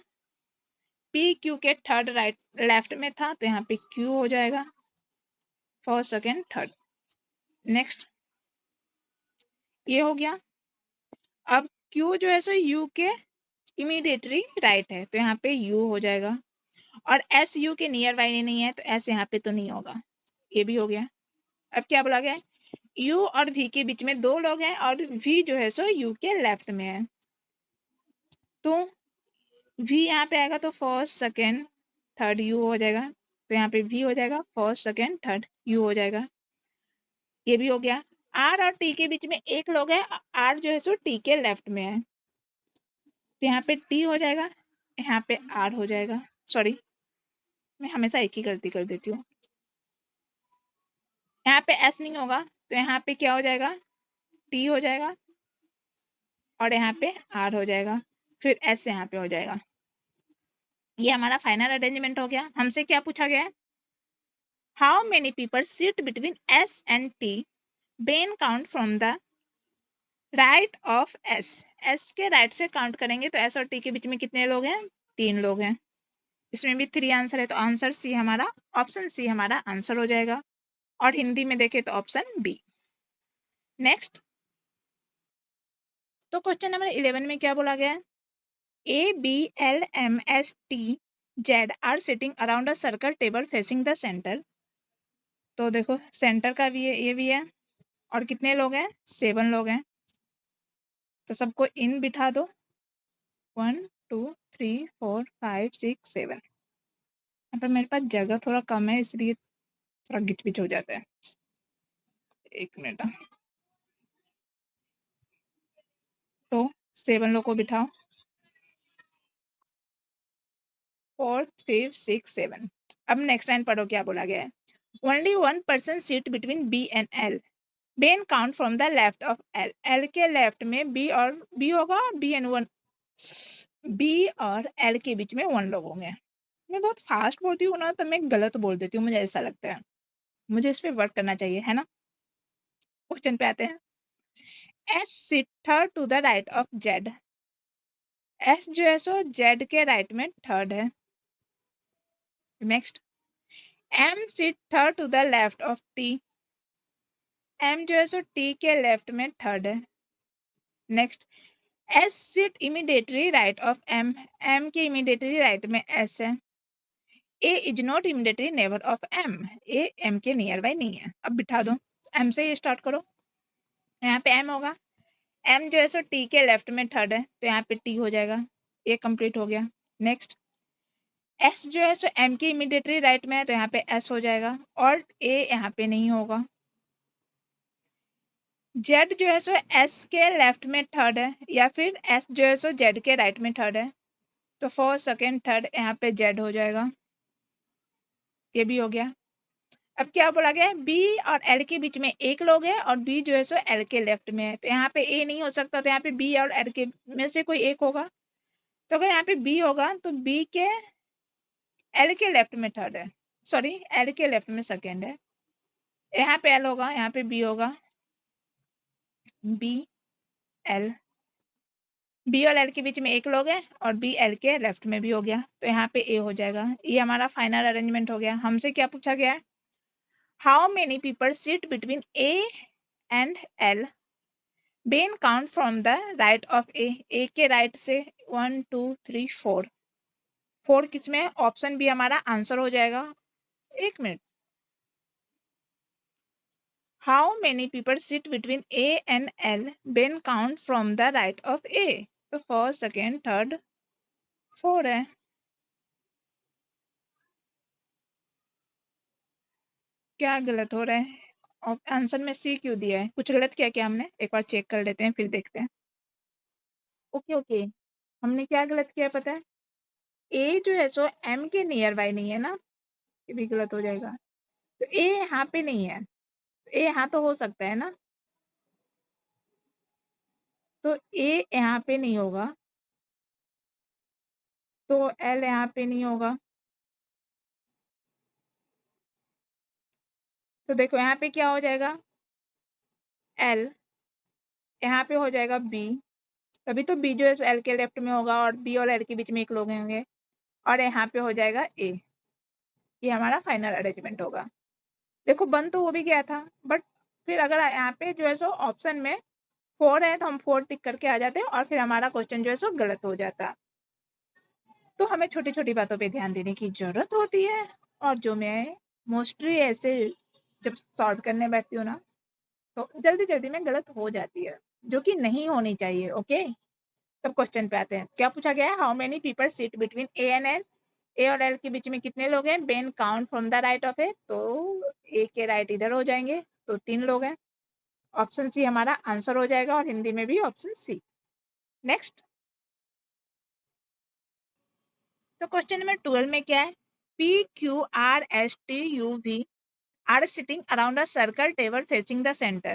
पी क्यू के थर्ड राइट लेफ्ट में था, तो यहाँ पे क्यू हो जाएगा फर्स्ट सेकेंड थर्ड। नेक्स्ट ये हो गया। अब क्यू जो है सो यू के इमीडिएटली राइट है, तो यहाँ पे यू हो जाएगा। और एस यू के नियर बाय नहीं है, तो एस यहाँ पे तो नहीं होगा। ये भी हो गया। अब क्या बोला गया है, यू और वी के बीच में दो लोग हैं और वी जो है सो यू के लेफ्ट में है, तो वी यहाँ पे आएगा तो फर्स्ट सेकेंड थर्ड यू हो जाएगा, तो यहाँ पे वी हो जाएगा फर्स्ट सेकेंड थर्ड यू हो जाएगा। ये भी हो गया। आर और टी के बीच में एक लोग है, आर जो है सो टी के लेफ्ट में है, तो यहाँ पे टी हो जाएगा, यहाँ पे आर हो जाएगा। सॉरी मैं हमेशा एक ही गलती कर देती हूँ। यहाँ पे एस नहीं होगा, तो यहाँ पे क्या हो जाएगा, टी हो जाएगा और यहाँ पे आर हो जाएगा, फिर एस यहाँ पे हो जाएगा। ये हमारा फाइनल अरेंजमेंट हो गया। हमसे क्या पूछा गया है, how many people seat between S and T, when count from the right of S, S के राइट से काउंट करेंगे तो एस और टी के बीच में कितने लोग हैं, 3 लोग हैं। इसमें भी 3 आंसर है, तो आंसर सी हमारा, ऑप्शन सी हमारा आंसर हो जाएगा। और हिंदी में देखें तो ऑप्शन बी। नेक्स्ट तो क्वेश्चन नंबर 11 में क्या बोला गया है, A B L M S T Z R sitting around a circle table facing the centre. तो देखो सेंटर का भी है, ये भी है, और कितने लोग हैं, 7 लोग हैं, तो सबको इन बिठा दो, 1 2 3 4 5 6 7। यहाँ पर मेरे पास जगह थोड़ा कम है, इसलिए थोड़ा गिचपिच हो जाता है। एक मिनट, तो 7 लोग को बिठाओ, 4 5 6 7। अब नेक्स्ट लाइन पढ़ो क्या बोला गया है, only 1 person seat between B and L, when count from the left of L, L के लेफ्ट में बी और बी होगा, बी एंड 1, बी और एल के बीच में 1 लोग होंगे। मैं बहुत फास्ट बोलती हूँ ना, तो मैं गलत बोल देती हूँ, मुझे ऐसा लगता है। मुझे इस पे वर्क करना चाहिए, है ना। क्वेश्चन पे आते हैं, S sit third to the right of Z. S जो है सो जेड के राइट में थर्ड है। Next, M sit third to the left of T. M जो है सो टी के लेफ्ट में थर्ड है। Next, S sit immediately right of M. M के इमीडिएटली राइट में एस है। A is not immediately neighbour of M. A M के नियर बाई नहीं है। अब बिठा दो, एम से ही स्टार्ट करो। यहाँ पे एम होगा, एम जो है सो टी के लेफ्ट में थर्ड है, तो यहाँ पे टी हो जाएगा। ये कंप्लीट हो गया। नेक्स्ट, एस जो है सो एम के इमीडिएटली राइट में है, तो यहाँ पे एस हो जाएगा और ए यहाँ पे नहीं होगा। जेड जो है सो एस के लेफ्ट में थर्ड है, या फिर एस जो है सो जेड के राइट में थर्ड है, तो फर्स्ट सेकेंड थर्ड यहाँ पे जेड हो जाएगा। ये भी हो गया। अब क्या बोला गया है, बी और एल के बीच में एक लोग है और बी जो है सो एल के लेफ्ट में है, तो यहाँ पे ए नहीं हो सकता, तो यहाँ पे बी और एल के में से कोई एक होगा। तो अगर यहाँ पे बी होगा तो बी के एल के लेफ्ट में थर्ड है, सॉरी एल के लेफ्ट में सेकेंड है। यहाँ पे एल होगा, यहाँ पे बी होगा, बी एल। बी और एल के बीच में एक लोग है और बी एल के लेफ्ट में भी हो गया, तो यहाँ पे ए हो जाएगा। ये हमारा फाइनल अरेंजमेंट हो गया। हमसे क्या पूछा गया है, how many people sit between A and L, when count from the right of A. A के राइट से 1 2 3 4। 4 किस में, ऑप्शन बी हमारा आंसर हो जाएगा। एक minute, how many people sit between A and L, when count from the right of A, तो first second third 4 है। क्या गलत हो रहा है, और आंसर में सी क्यों दिया है, कुछ गलत किया क्या हमने, एक बार चेक कर लेते हैं फिर देखते हैं। ओके ओके, हमने क्या गलत किया पता है, ए जो है सो एम के नियर बाय नहीं है ना, ये भी गलत हो जाएगा। तो ए यहाँ पे नहीं है, ए यहाँ तो हो सकता है ना, तो ए यहाँ पे नहीं होगा, तो एल यहाँ पे नहीं होगा। तो देखो यहाँ पे क्या हो जाएगा, एल, यहाँ पे हो जाएगा बी, तभी तो बी जो है एल के लेफ्ट में होगा और बी और एल के बीच में एक लोग होंगे, और यहाँ पे हो जाएगा ए। ये हमारा फाइनल अरेंजमेंट होगा। देखो बन तो वो भी गया था, बट फिर अगर यहाँ पे जो है सो ऑप्शन में 4 है तो हम 4 टिक करके आ जाते हैं और फिर हमारा क्वेश्चन जो है सो गलत हो जाता। तो हमें छोटी छोटी बातों पे ध्यान देने की जरूरत होती है, और जो मैं मोस्टली ऐसे जब सॉल्व करने बैठती हूँ ना, तो जल्दी जल्दी में गलत हो जाती है, जो कि नहीं होनी चाहिए। ओके, तब क्वेश्चन पे आते हैं। क्या पूछा गया है, how many people sit between A and L. A और एल के बीच में कितने लोग हैं, when count from the right of A, तो ए के राइट इधर हो जाएंगे, तो 3 लोग हैं। ऑप्शन सी हमारा आंसर हो जाएगा, और हिंदी में भी ऑप्शन सी। नेक्स्ट, तो क्वेश्चन नंबर 12 में क्या है, P Q R S T U V are sitting around a circle table facing the centre.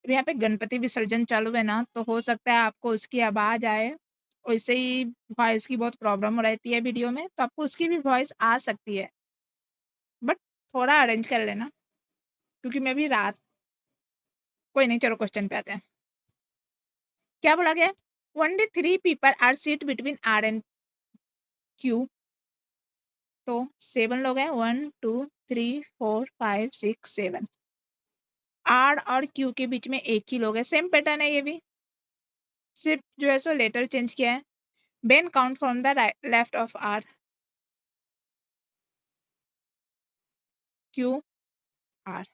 अब यहाँ पे गणपति विसर्जन चालू है ना, तो हो सकता है आपको उसकी आवाज आए, वैसे ही वॉइस की बहुत प्रॉब्लम रहती है वीडियो में, तो आपको उसकी भी वॉइस आ सकती है, बट थोड़ा अरेंज कर लेना, क्योंकि मैं भी रात, कोई नहीं, चलो क्वेश्चन पे आते हैं। क्या बोला गया, only 3 people are seat between R and Q, तो 7 लोग हैं, 1 2 3 4 5 6 7। आर और क्यू के बीच में एक ही लोग है, सेम पैटर्न है ये भी, सिर्फ जो है सो लेटर चेंज किया है। When count from the left of R, Q R.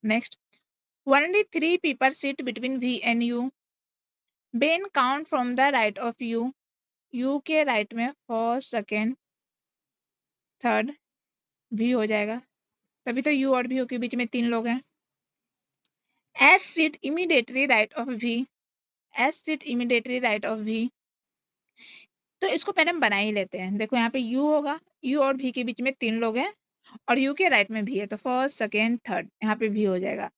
Next, only 3 people sit between V and U, when count from the right of U. U के राइट में फर्स्ट सेकेंड थर्ड वी हो जाएगा, तभी तो you और we के बीच में 3 लोग हैं। S sit immediately right of V, S sit immediately right of V, तो इसको पहले हम बना ही लेते हैं। देखो यहाँ पे यू होगा, यू और भी के बीच में 3 लोग हैं, और यू के राइट में भी है, तो फर्स्ट सेकेंड थर्ड यहाँ पे भी हो जाएगा।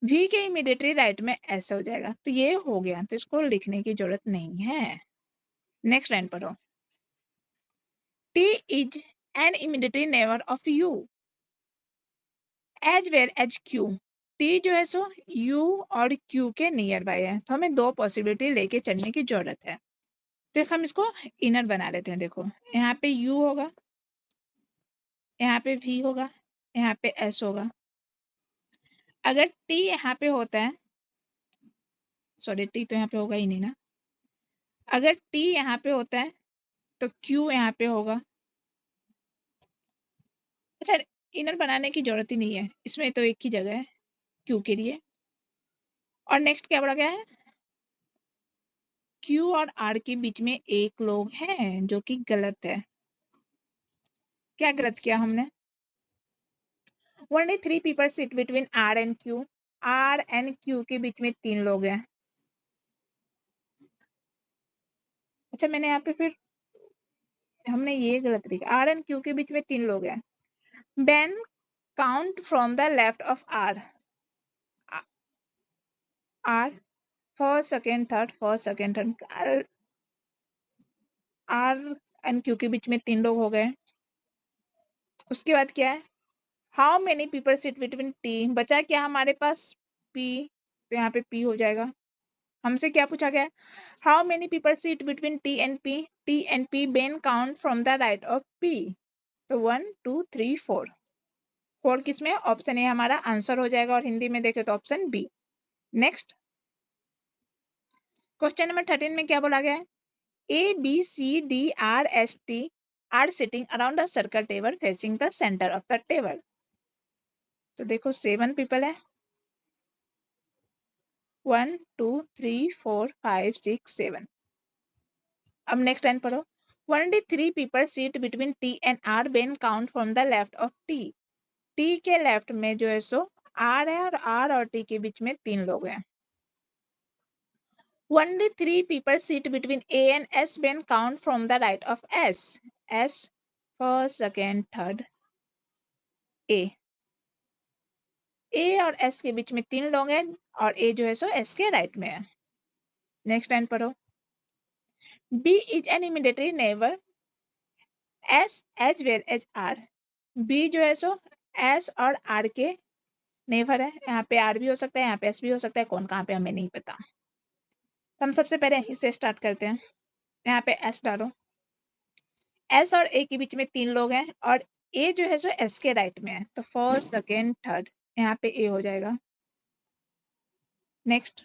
वी के इमीडिएटली राइट में ऐसा हो जाएगा, तो ये हो गया, तो इसको लिखने की जरूरत नहीं है। नेक्स्ट लाइन पढ़ो, T is an immediately neighbour of U as well as Q. T जो है सो यू और क्यू के नियर बाय है, तो हमें दो पॉसिबिलिटी लेके चलने की जरूरत है। तो हम इसको इनर बना लेते हैं। देखो यहाँ पे यू होगा, यहाँ पे वी होगा, यहाँ पे एस होगा। अगर टी यहाँ पे होता है, सॉरी टी तो यहाँ पे होगा ही नहीं ना, अगर टी यहाँ पे होता है तो क्यू यहाँ पे होगा। अच्छा, इनर बनाने की जरूरत ही नहीं है, इसमें तो एक ही जगह है क्यू के लिए। और नेक्स्ट क्या बोला गया है, क्यू और आर के बीच में एक लोग हैं, जो कि गलत है। क्या गलत किया हमने, only 3 people sit between R and Q। R and Q के बीच में 3 लोग हैं। अच्छा, मैंने यहाँ पे फिर हमने ये गलत लिखा, R and Q के बीच में 3 लोग हैं। Then count from the left of R। R first second third, first second third, R and Q के बीच में 3 लोग हो गए। उसके बाद क्या है, how many people sit between T, बचा क्या हमारे पास P, तो यहाँ पे P हो जाएगा। हमसे क्या पूछा गया, how many people seat between T and P, T and P Ben count from the right of P, तो 1 2 3 4, 4 किसमें, ऑप्शन ए हमारा आंसर हो जाएगा, और हिंदी में देखे तो option B. Next question number 13 में क्या बोला गया है, A B C D R S T are sitting around a circle table facing the centre of the table. तो देखो 7 पीपल है, 1 2 3 4 5 6 7। अब नेक्स्ट लाइन पढ़ो, only 3 people sit between T and R when count from the left of T। T के left में जो है सो R है, और R और T के बीच में 3 लोग हैं। Only 3 people sit between A and S when count from the right of S। S first second third, A। A और S के बीच में 3 लोग हैं, और A जो है सो S के राइट में है। नेक्स्ट लाइन पढ़ो, B is an immediate neighbor S as well as R। B जो है सो S और R के नेबर है, यहाँ पे R भी हो सकता है, यहाँ पे S भी हो सकता है, कौन कहाँ पे हमें नहीं पता। हम सबसे पहले यहीं से स्टार्ट करते हैं। यहाँ पे S डालो, S और A के बीच में 3 लोग हैं, और A जो है सो S के राइट में है, तो फर्स्ट सेकेंड थर्ड, यहाँ पे A हो जाएगा। नेक्स्ट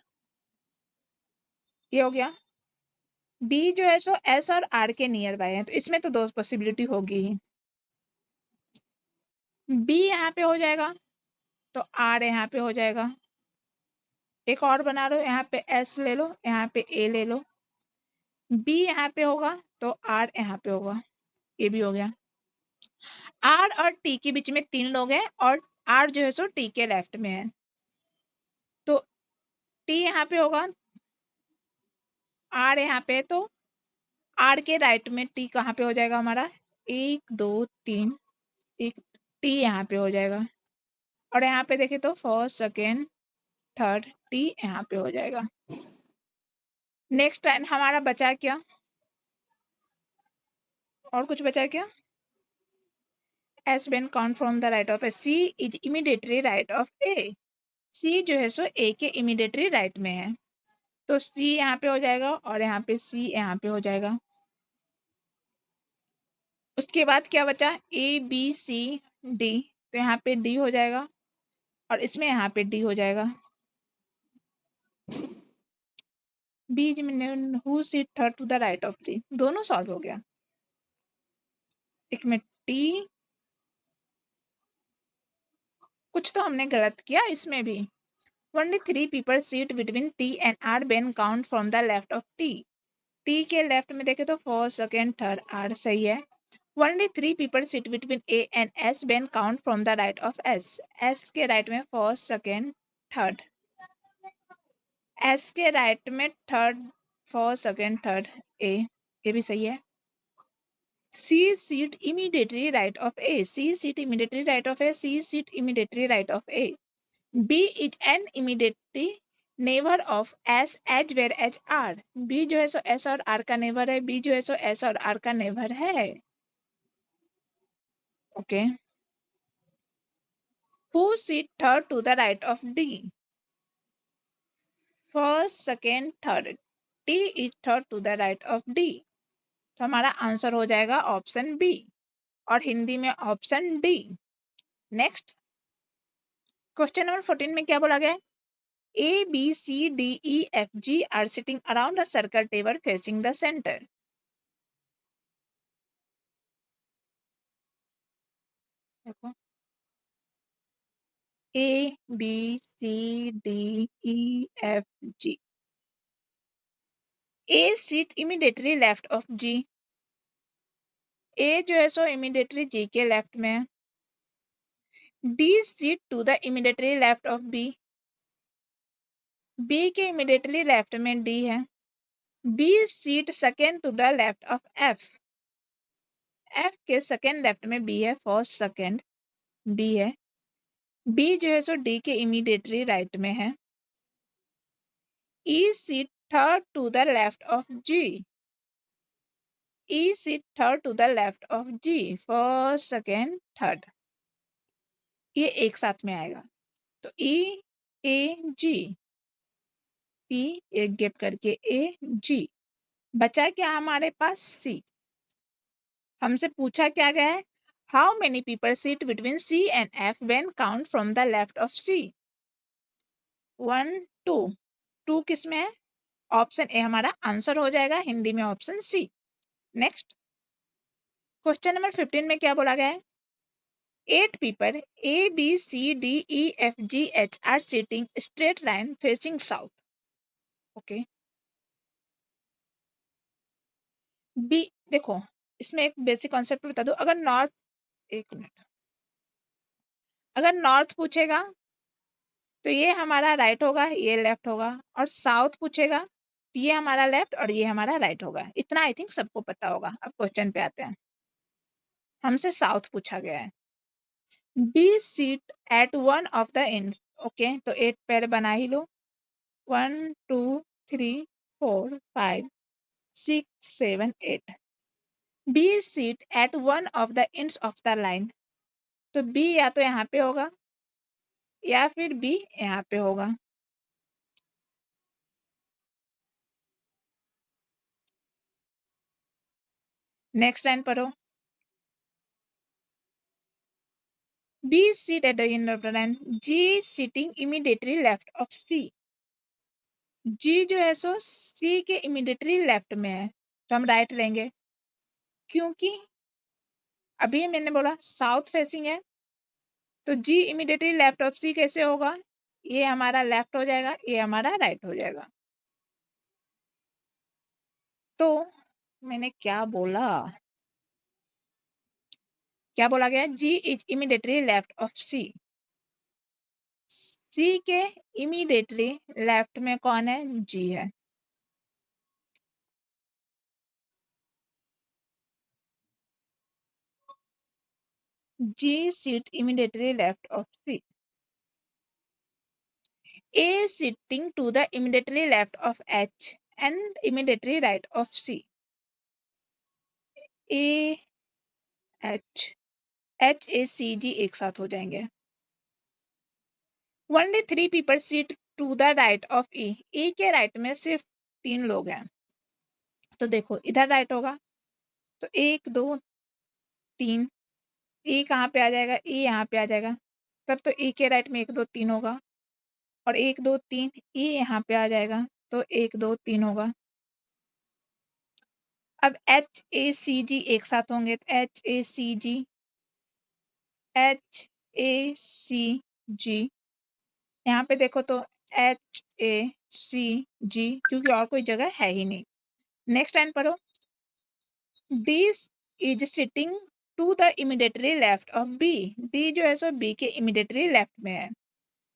ये हो गया। B जो है सो S और R के नियर बाय है, तो इसमें तो 2 पॉसिबिलिटी होगी ही। B यहाँ पे हो जाएगा, तो R यहाँ पे हो जाएगा। एक और बना लो, यहाँ पे S ले लो, यहाँ पे A ले लो। B यहाँ पे होगा, तो R यहाँ पे होगा, ये भी हो गया। R और T के बीच में 3 लोग हैं, और R जो है सो T के लेफ्ट में है, तो T यहाँ पे होगा, R यहाँ पे, तो R के राइट में T कहाँ पे हो जाएगा हमारा, 1 2 3, एक T यहाँ पे हो जाएगा, और यहाँ पे देखे तो फर्स्ट सेकेंड थर्ड, T यहाँ पे हो जाएगा। नेक्स्ट टाइम हमारा बचा क्या, और कुछ बचा क्या, S when count from the right of A, C is immediately right of A। C जो है सो A के immediately राइट में है, तो C यहाँ पे हो जाएगा, और यहाँ पे C यहाँ पे हो जाएगा। उसके बाद क्या बचा, A B C D, तो यहाँ पे D हो जाएगा, और इसमें यहाँ पे D हो जाएगा। B who sit third to the right of D, दोनों सॉल्व हो गया। एक में T, कुछ तो हमने गलत किया इसमें भी। Only 3 people sit between T and R when count from the left of T। T के लेफ्ट में देखे तो फर्स्ट सेकेंड थर्ड, R सही है। Only 3 people sit between A and S when count from the right of S। S के right में first second third, S के right में third, first second third, A, ये भी सही है। C sit immediately right of A। C sit immediately right of A। C sit immediately right of A। B is an immediately neighbour of S as well as R। B जो है सो S और R का neighbour है, B जो है सो S और R का नेबर है। Okay who seat third to the right of D? First, second, third. T is third to the right of D, तो हमारा आंसर हो जाएगा ऑप्शन बी, और हिंदी में option D. Next question number 14 में क्या बोला गया है? A, B, C, D, E, F, G are sitting around a circle table facing the center. देखो A, B, C, D, E, F, G. A sit immediately left of G. A जो है सो immediately G के left में है। D sit to the immediately left of B. B के immediately left में D है। B sit second to the left of F. F के second left में B है, फर्स्ट सेकेंड B है। B जो है सो D के इमीडिएटली राइट में है। E sit third to the left of G. E sit third to the left of G, first second third, ये एक साथ में आएगा, तो E A G, E एक गैप करके A G। बचा क्या हमारे पास? C। हमसे पूछा क्या गया है? How many people seat between C and F when count from the left of C? 1 2। 2 किस में है? ऑप्शन ए हमारा आंसर हो जाएगा, हिंदी में option C. Next question number 15 में क्या बोला गया है? 8 people A, B, C, D, E, F, G, H are sitting straight line facing south. Okay B, देखो इसमें एक बेसिक कॉन्सेप्ट बता दो। अगर नॉर्थ, एक मिनट, अगर नॉर्थ पूछेगा तो ये हमारा राइट होगा, ये लेफ्ट होगा, और साउथ पूछेगा तो ये हमारा लेफ्ट और ये हमारा राइट होगा। इतना आई थिंक सबको पता होगा। अब क्वेश्चन पे आते हैं। हमसे साउथ पूछा गया है। B seat at one of the ends. Okay, तो 8 पहले बना ही लो। 1 2 3 4 5 6 7 8। B seat at one of the ends of the line, तो बी या तो यहाँ पे होगा या फिर बी यहाँ पे होगा। नेक्स्ट लाइन पढ़ो। B seat at the end of the line, G sitting immediately left of C. G जो है सो सी के इमीडिएटली लेफ्ट में है, तो हम राइट लेंगे, क्योंकि अभी मैंने बोला साउथ फेसिंग है, तो जी इमीडिएटली लेफ्ट ऑफ सी कैसे होगा? ये हमारा लेफ्ट हो जाएगा, ये हमारा राइट हो जाएगा। तो मैंने क्या बोला? क्या बोला गया? जी is immediately left of C. C के इमीडिएटली लेफ्ट में कौन है? जी है। जी seat immediately left of C. A sitting to the immediately left of H and immediately right of C. A H H A C G एक साथ हो जाएंगे। Only 3 people sit to the right of E. E के right में सिर्फ 3 लोग हैं, तो देखो इधर राइट होगा, तो 1 2 3। E कहाँ पे आ जाएगा? E यहाँ पे आ जाएगा, तब तो E के राइट में 1 2 3 होगा, और 1 2 3 E यहाँ पे आ जाएगा, तो 1 2 3 होगा। अब H A C G एक साथ होंगे, तो H A C G H A C G, यहाँ पे देखो तो H A C G, क्योंकि और कोई जगह है ही नहीं। नेक्स्ट लाइन पढ़ो। D is sitting to the immediately left of B. D जो है सो B के इमीडिएटली लेफ्ट में है,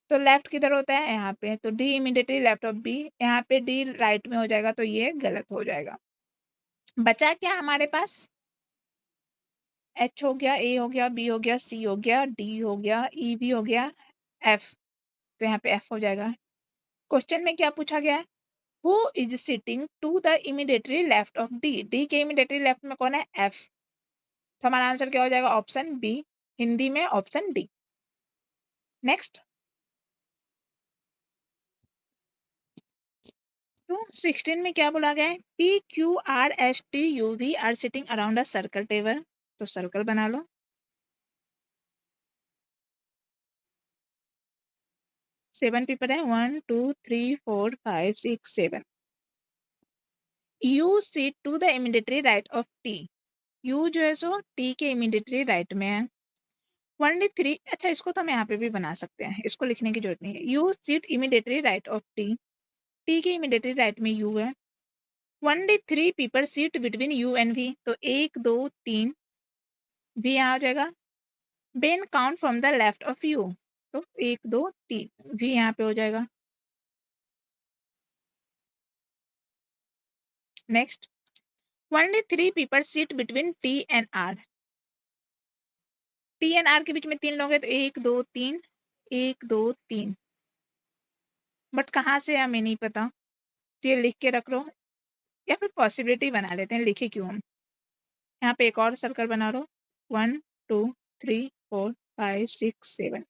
तो लेफ्ट किधर होता है? यहाँ पे, तो D immediately left of B, यहाँ पे D राइट में हो जाएगा, तो ये गलत हो जाएगा। बचा क्या हमारे पास? H हो गया, A हो गया, B हो गया, C हो गया, D हो गया, E भी हो गया, F, तो यहाँ पे F हो जाएगा। क्वेश्चन में क्या पूछा गया है? Who is sitting to the immediately left of D? D के इमीडिएटली लेफ्ट में कौन है? F, तो हमारा आंसर क्या हो जाएगा? ऑप्शन बी, हिंदी में ऑप्शन डी। नेक्स्ट, तो 16 में क्या बोला गया है? P Q R S T U V are sitting around a circle table. तो सर्कल बना लो। 7 पेपर है, 1 2 3 4 5 6 7। U seat to the immediately right of T. U जो है सो टी के इमिडिएटली राइट में है। 1D3, अच्छा इसको तो हम यहाँ पे भी बना सकते हैं, इसको लिखने की जरूरत नहीं है। U seat immediately right of T. T के इमिडिएटली राइट में यू है। 1D3 people seat between U and V. तो 1 2 3, वी यहाँ हो जाएगा। When count from the left of U. तो 1 2 3, वी यहाँ पे हो जाएगा। Next, 1D3 people seat between T and R. T and R के बीच में 3 लोग हैं, तो 1 2 3, 1 2 3। बट कहाँ से हमें नहीं पता, तो ये लिख के रख लो, या फिर पॉसिबिलिटी बना लेते हैं, लिखे क्यों हम। यहाँ पे एक और सर्कल बना लो। 1 2 3 4 5 6 7।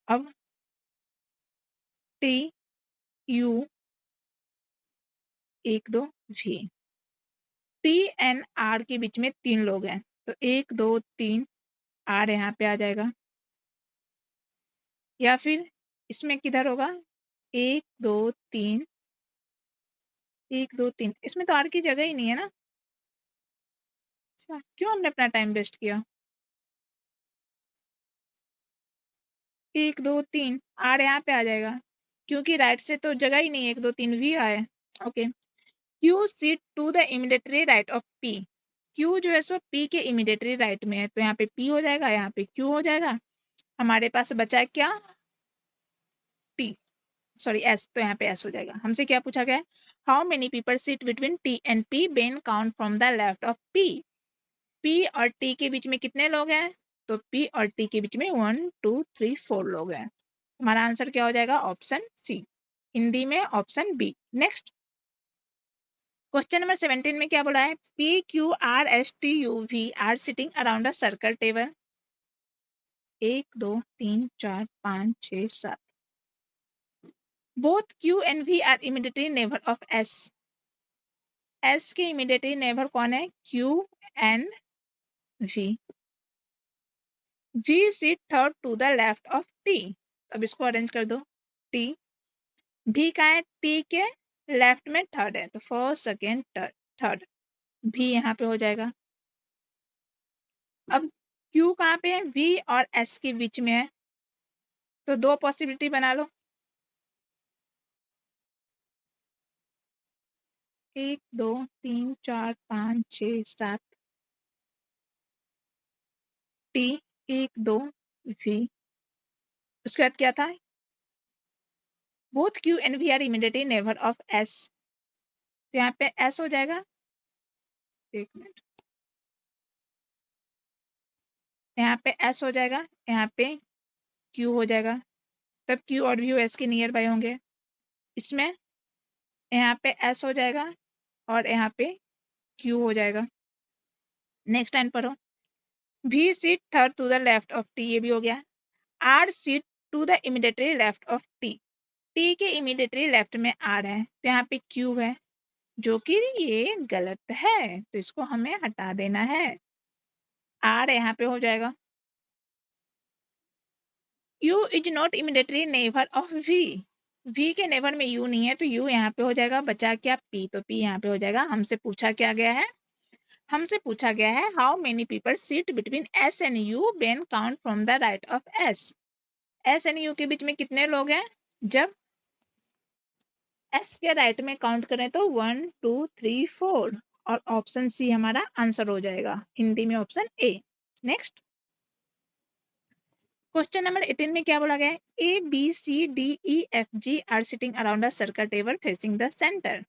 अब T U 1 2 V. T and R के बीच में 3 लोग हैं, तो 1 2 3, आर यहाँ पे आ जाएगा। या फिर इसमें किधर होगा? 1 2 3, 1 2 3, इसमें तो आर की जगह ही नहीं है ना। अच्छा, क्यों हमने अपना टाइम वेस्ट किया? 1 2 3, आर यहाँ पे आ जाएगा, क्योंकि राइट से तो जगह ही नहीं है। 1 2 3 वी आए। Okay. Q seat to the immediately right of P. Q जो है सो पी के इमिडिएटली राइट में है, तो यहाँ पे पी हो जाएगा, यहाँ पे क्यू हो जाएगा। हमारे पास बचा है क्या? टी, सॉरी एस, तो यहाँ पे एस हो जाएगा। हमसे क्या पूछा गया है? How many people seat between T and P, Ben count from the left of P. P और टी के बीच में कितने लोग हैं? तो पी और टी के बीच में 1 2 3 4 लोग हैं। हमारा आंसर क्या हो जाएगा? ऑप्शन सी, हिंदी में option B. Next, question number 17 में क्या बोला है? P Q R S T U V are sitting around a circle table. 1 2 3 4 5 6 7। Both Q and V are immediately neighbour of S. S के immediately neighbour कौन है? Q and V. V seat third to the left of T. अब इसको arrange कर दो। T, भी का है? टी के लेफ्ट में थर्ड है, तो फर्स्ट सेकेंड थर्ड, भी यहाँ पे हो जाएगा। अब क्यू कहाँ पे है? वी और एस के बीच में है, तो दो पॉसिबिलिटी बना लो। 1 2 3 4 5 6 7, टी 1 2 वी। उसके बाद क्या था? Both Q and V are immediately neighbour of S, तो यहाँ पे एस हो जाएगा। एक मिनट, यहाँ पे एस हो जाएगा, यहाँ पे क्यू हो जाएगा। तब क्यू और वी एस के नियर बाय होंगे। इसमें यहाँ पे एस हो जाएगा और यहाँ पे क्यू हो जाएगा। नेक्स्ट टाइम पढ़ो। V seat third to the left of T, ये भी हो गया। R seat to the immediately left of T. T के इमीडिएटली लेफ्ट में आर है, तो यहाँ पे क्यू है, जो कि ये गलत है, तो इसको हमें हटा देना है। आर यहाँ पे हो जाएगा। U is not immediately neighbour of V. V के नेबर में यू नहीं है, तो यू यहाँ पे हो जाएगा। बचा क्या? पी, तो पी यहाँ पे हो जाएगा। हमसे पूछा क्या गया है? हमसे पूछा गया है how many people seat between S and you when count from the right of S. S and you के बीच में कितने लोग हैं? जब एस के राइट में काउंट करें तो 1 2 3 4, और ऑप्शन सी हमारा आंसर हो जाएगा, हिंदी में option A. Next, question number 18 में क्या बोला गया है? A B C D E F G are sitting around a circle table facing the centre.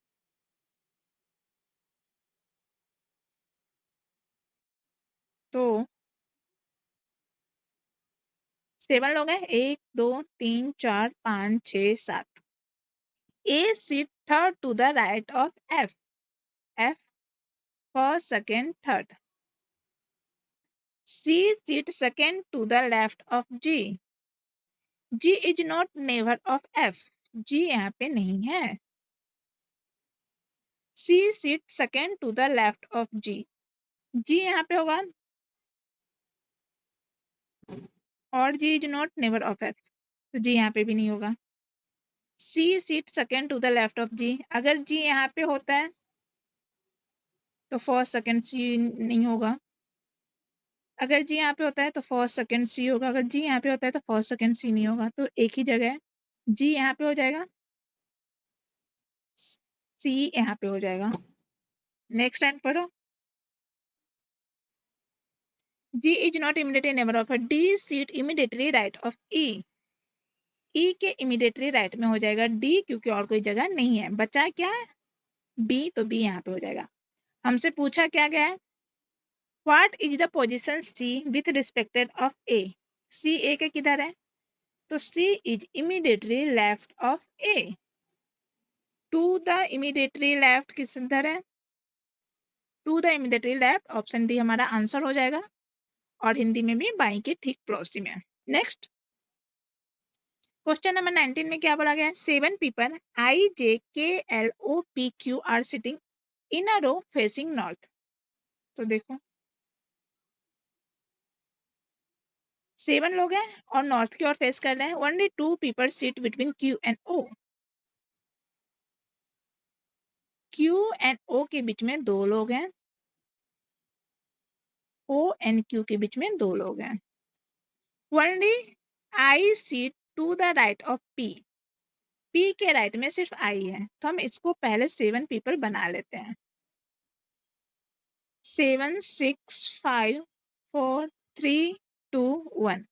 तो 7 लोग हैं, 1 2 3 4 5 6 7। A seat third to the right of F. F first second third. C sit second to the left of G. G is not neighbor of F. G यहाँ पे नहीं है. C sit second to the left of G. G यहाँ पे होगा और G is not neighbor of F. तो G यहाँ पे भी नहीं होगा. C sit second to the left of G. अगर G यहाँ पे होता है तो फर्स्ट सेकंड C नहीं होगा. अगर G यहाँ पे होता है तो फर्स्ट सेकंड C होगा. अगर G यहाँ पे होता है तो फर्स्ट सेकंड C नहीं होगा. तो एक ही जगह है. G यहाँ पे हो जाएगा, C यहाँ पे हो जाएगा. नेक्स्ट लाइन पढ़ो. G is not immediately neighbor of D sit immediately right of E. E के immediately right में हो जाएगा D क्योंकि और कोई जगह नहीं है. बचा क्या है? B. तो B यहाँ पे हो जाएगा. हमसे पूछा क्या गया है? What is the position C with respect of A? C A के किधर है? तो C is immediately left of A. To the immediately left किधर है? To the immediately left. Option D हमारा आंसर हो जाएगा और हिंदी में भी बाई के ठीक पड़ोसी में. नेक्स्ट क्वेश्चन नंबर 19 में क्या बोला गया है? 7 people I J K L O P Q are sitting in a row facing north. तो देखो 7 लोग हैं और नॉर्थ की ओर फेस कर रहे हैं. Only 2 people sit between Q and O. Q and O के बीच में 2 लोग हैं. O and Q के बीच में 2 लोग हैं. Only I sit to the right of P. P के राइट में सिर्फ I है तो हम इसको पहले 7 people बना लेते हैं. 7 6 5 4 3 2 1.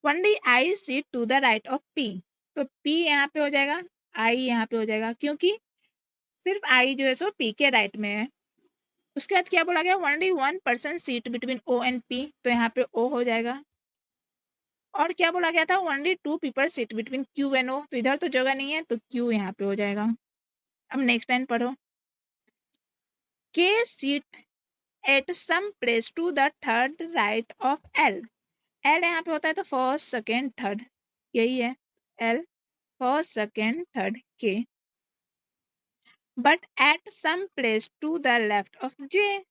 Only I sit to the right of P. तो P यहाँ पे हो जाएगा, I यहाँ पे हो जाएगा क्योंकि सिर्फ I जो है सो P के राइट में है. उसके बाद क्या बोला गया? Only one person sit between O and P. तो यहाँ पे O हो जाएगा. और क्या बोला गया था? Only 2 people sit between Q and O. तो इधर तो जगह नहीं है तो Q यहाँ पे हो जाएगा. अब नेक्स्ट लाइन पढ़ो. K sit at some place to the third right of L. L यहाँ पे होता है तो फर्स्ट सेकेंड थर्ड, यही है L. First second third K. But at some place to the left of J.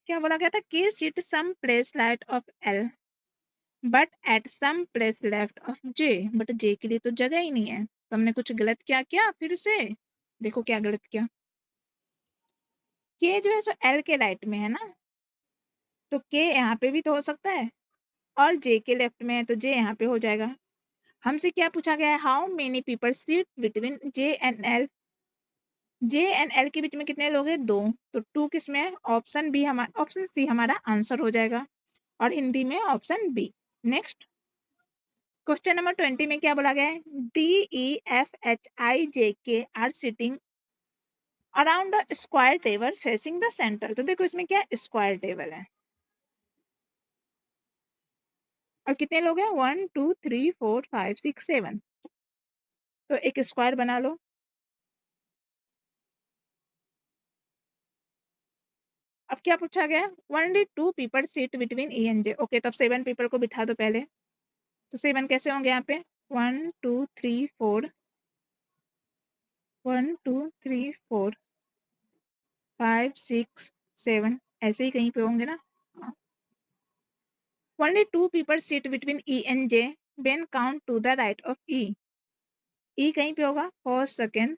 क्या बोला गया था? K sit some place right of L but at some place left of J. But J के लिए तो जगह ही नहीं है तो हमने कुछ गलत क्या किया? फिर से देखो क्या गलत किया. K जो है सो L के राइट में है ना, तो K यहाँ पे भी तो हो सकता है और J के लेफ्ट में है तो J यहाँ पे हो जाएगा. हमसे क्या पूछा गया है? How many people sit between J and L. J and L के बीच में कितने लोग हैं? 2. तो 2 किस में है? ऑप्शन बी हमारा, ऑप्शन सी हमारा आंसर हो जाएगा और हिंदी में option B. Next question number 20 में क्या बोला गया है? DEFHIJK are sitting around the square table facing the centre. तो देखो इसमें क्या स्क्वायर टेबल है और कितने लोग हैं? 1 2 3 4 5 6 7. तो एक स्क्वायर बना लो. अब क्या पूछा गया? Only 2 people sit between E and J. Okay तो अब 7 people को बिठा दो पहले. तो 7 कैसे होंगे यहाँ पे? 1 2 3 4 1 2 3 4 5 6 7 ऐसे ही कहीं पे होंगे ना. Only 2 people sit between E and J when count to the right of E. E कहीं पे होगा फर्स्ट सेकेंड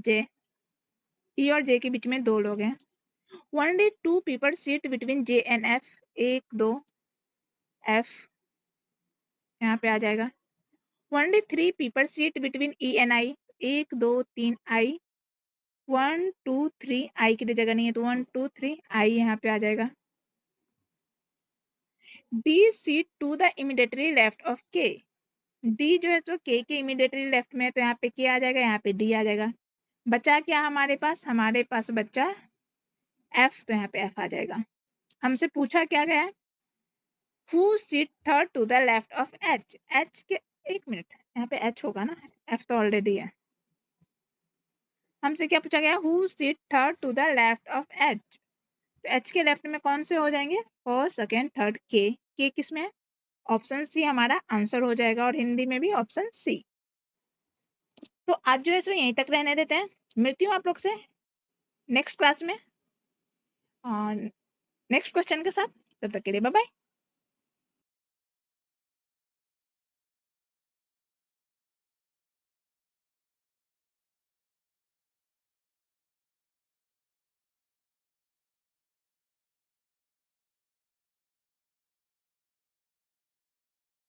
J. E और J के बीच में 2 लोग हैं. Only 2 people sit between J and F. 1 2 F यहाँ पे आ जाएगा. Only 3 people sit between E and I. 1 2 3 I. 1 2 3 I के लिए जगह नहीं है तो 1 2 3 I यहाँ पे आ जाएगा. D sit to the immediately left of K. D जो है तो K के immediately left में है तो यहाँ पे K आ जाएगा, यहाँ पे D आ जाएगा. बचा क्या हमारे पास? हमारे पास बचा F. तो यहाँ पे F आ जाएगा. हमसे पूछा क्या गया? Who sit third to the left of H. H के एक मिनट यहाँ पे H होगा ना, F तो ऑलरेडी है. हमसे क्या पूछा गया? Who sit third to the left of H. तो एच के लेफ्ट में कौन से हो जाएंगे? फर्स्ट, सेकेंड, थर्ड, के किस में है? ऑप्शन सी हमारा आंसर हो जाएगा और हिंदी में भी ऑप्शन सी। तो आज जो है सो यहीं तक रहने देते हैं। मिलती हूँ आप लोग से नेक्स्ट क्लास में नेक्स्ट क्वेश्चन के साथ। तब तक के लिए बाय बाय।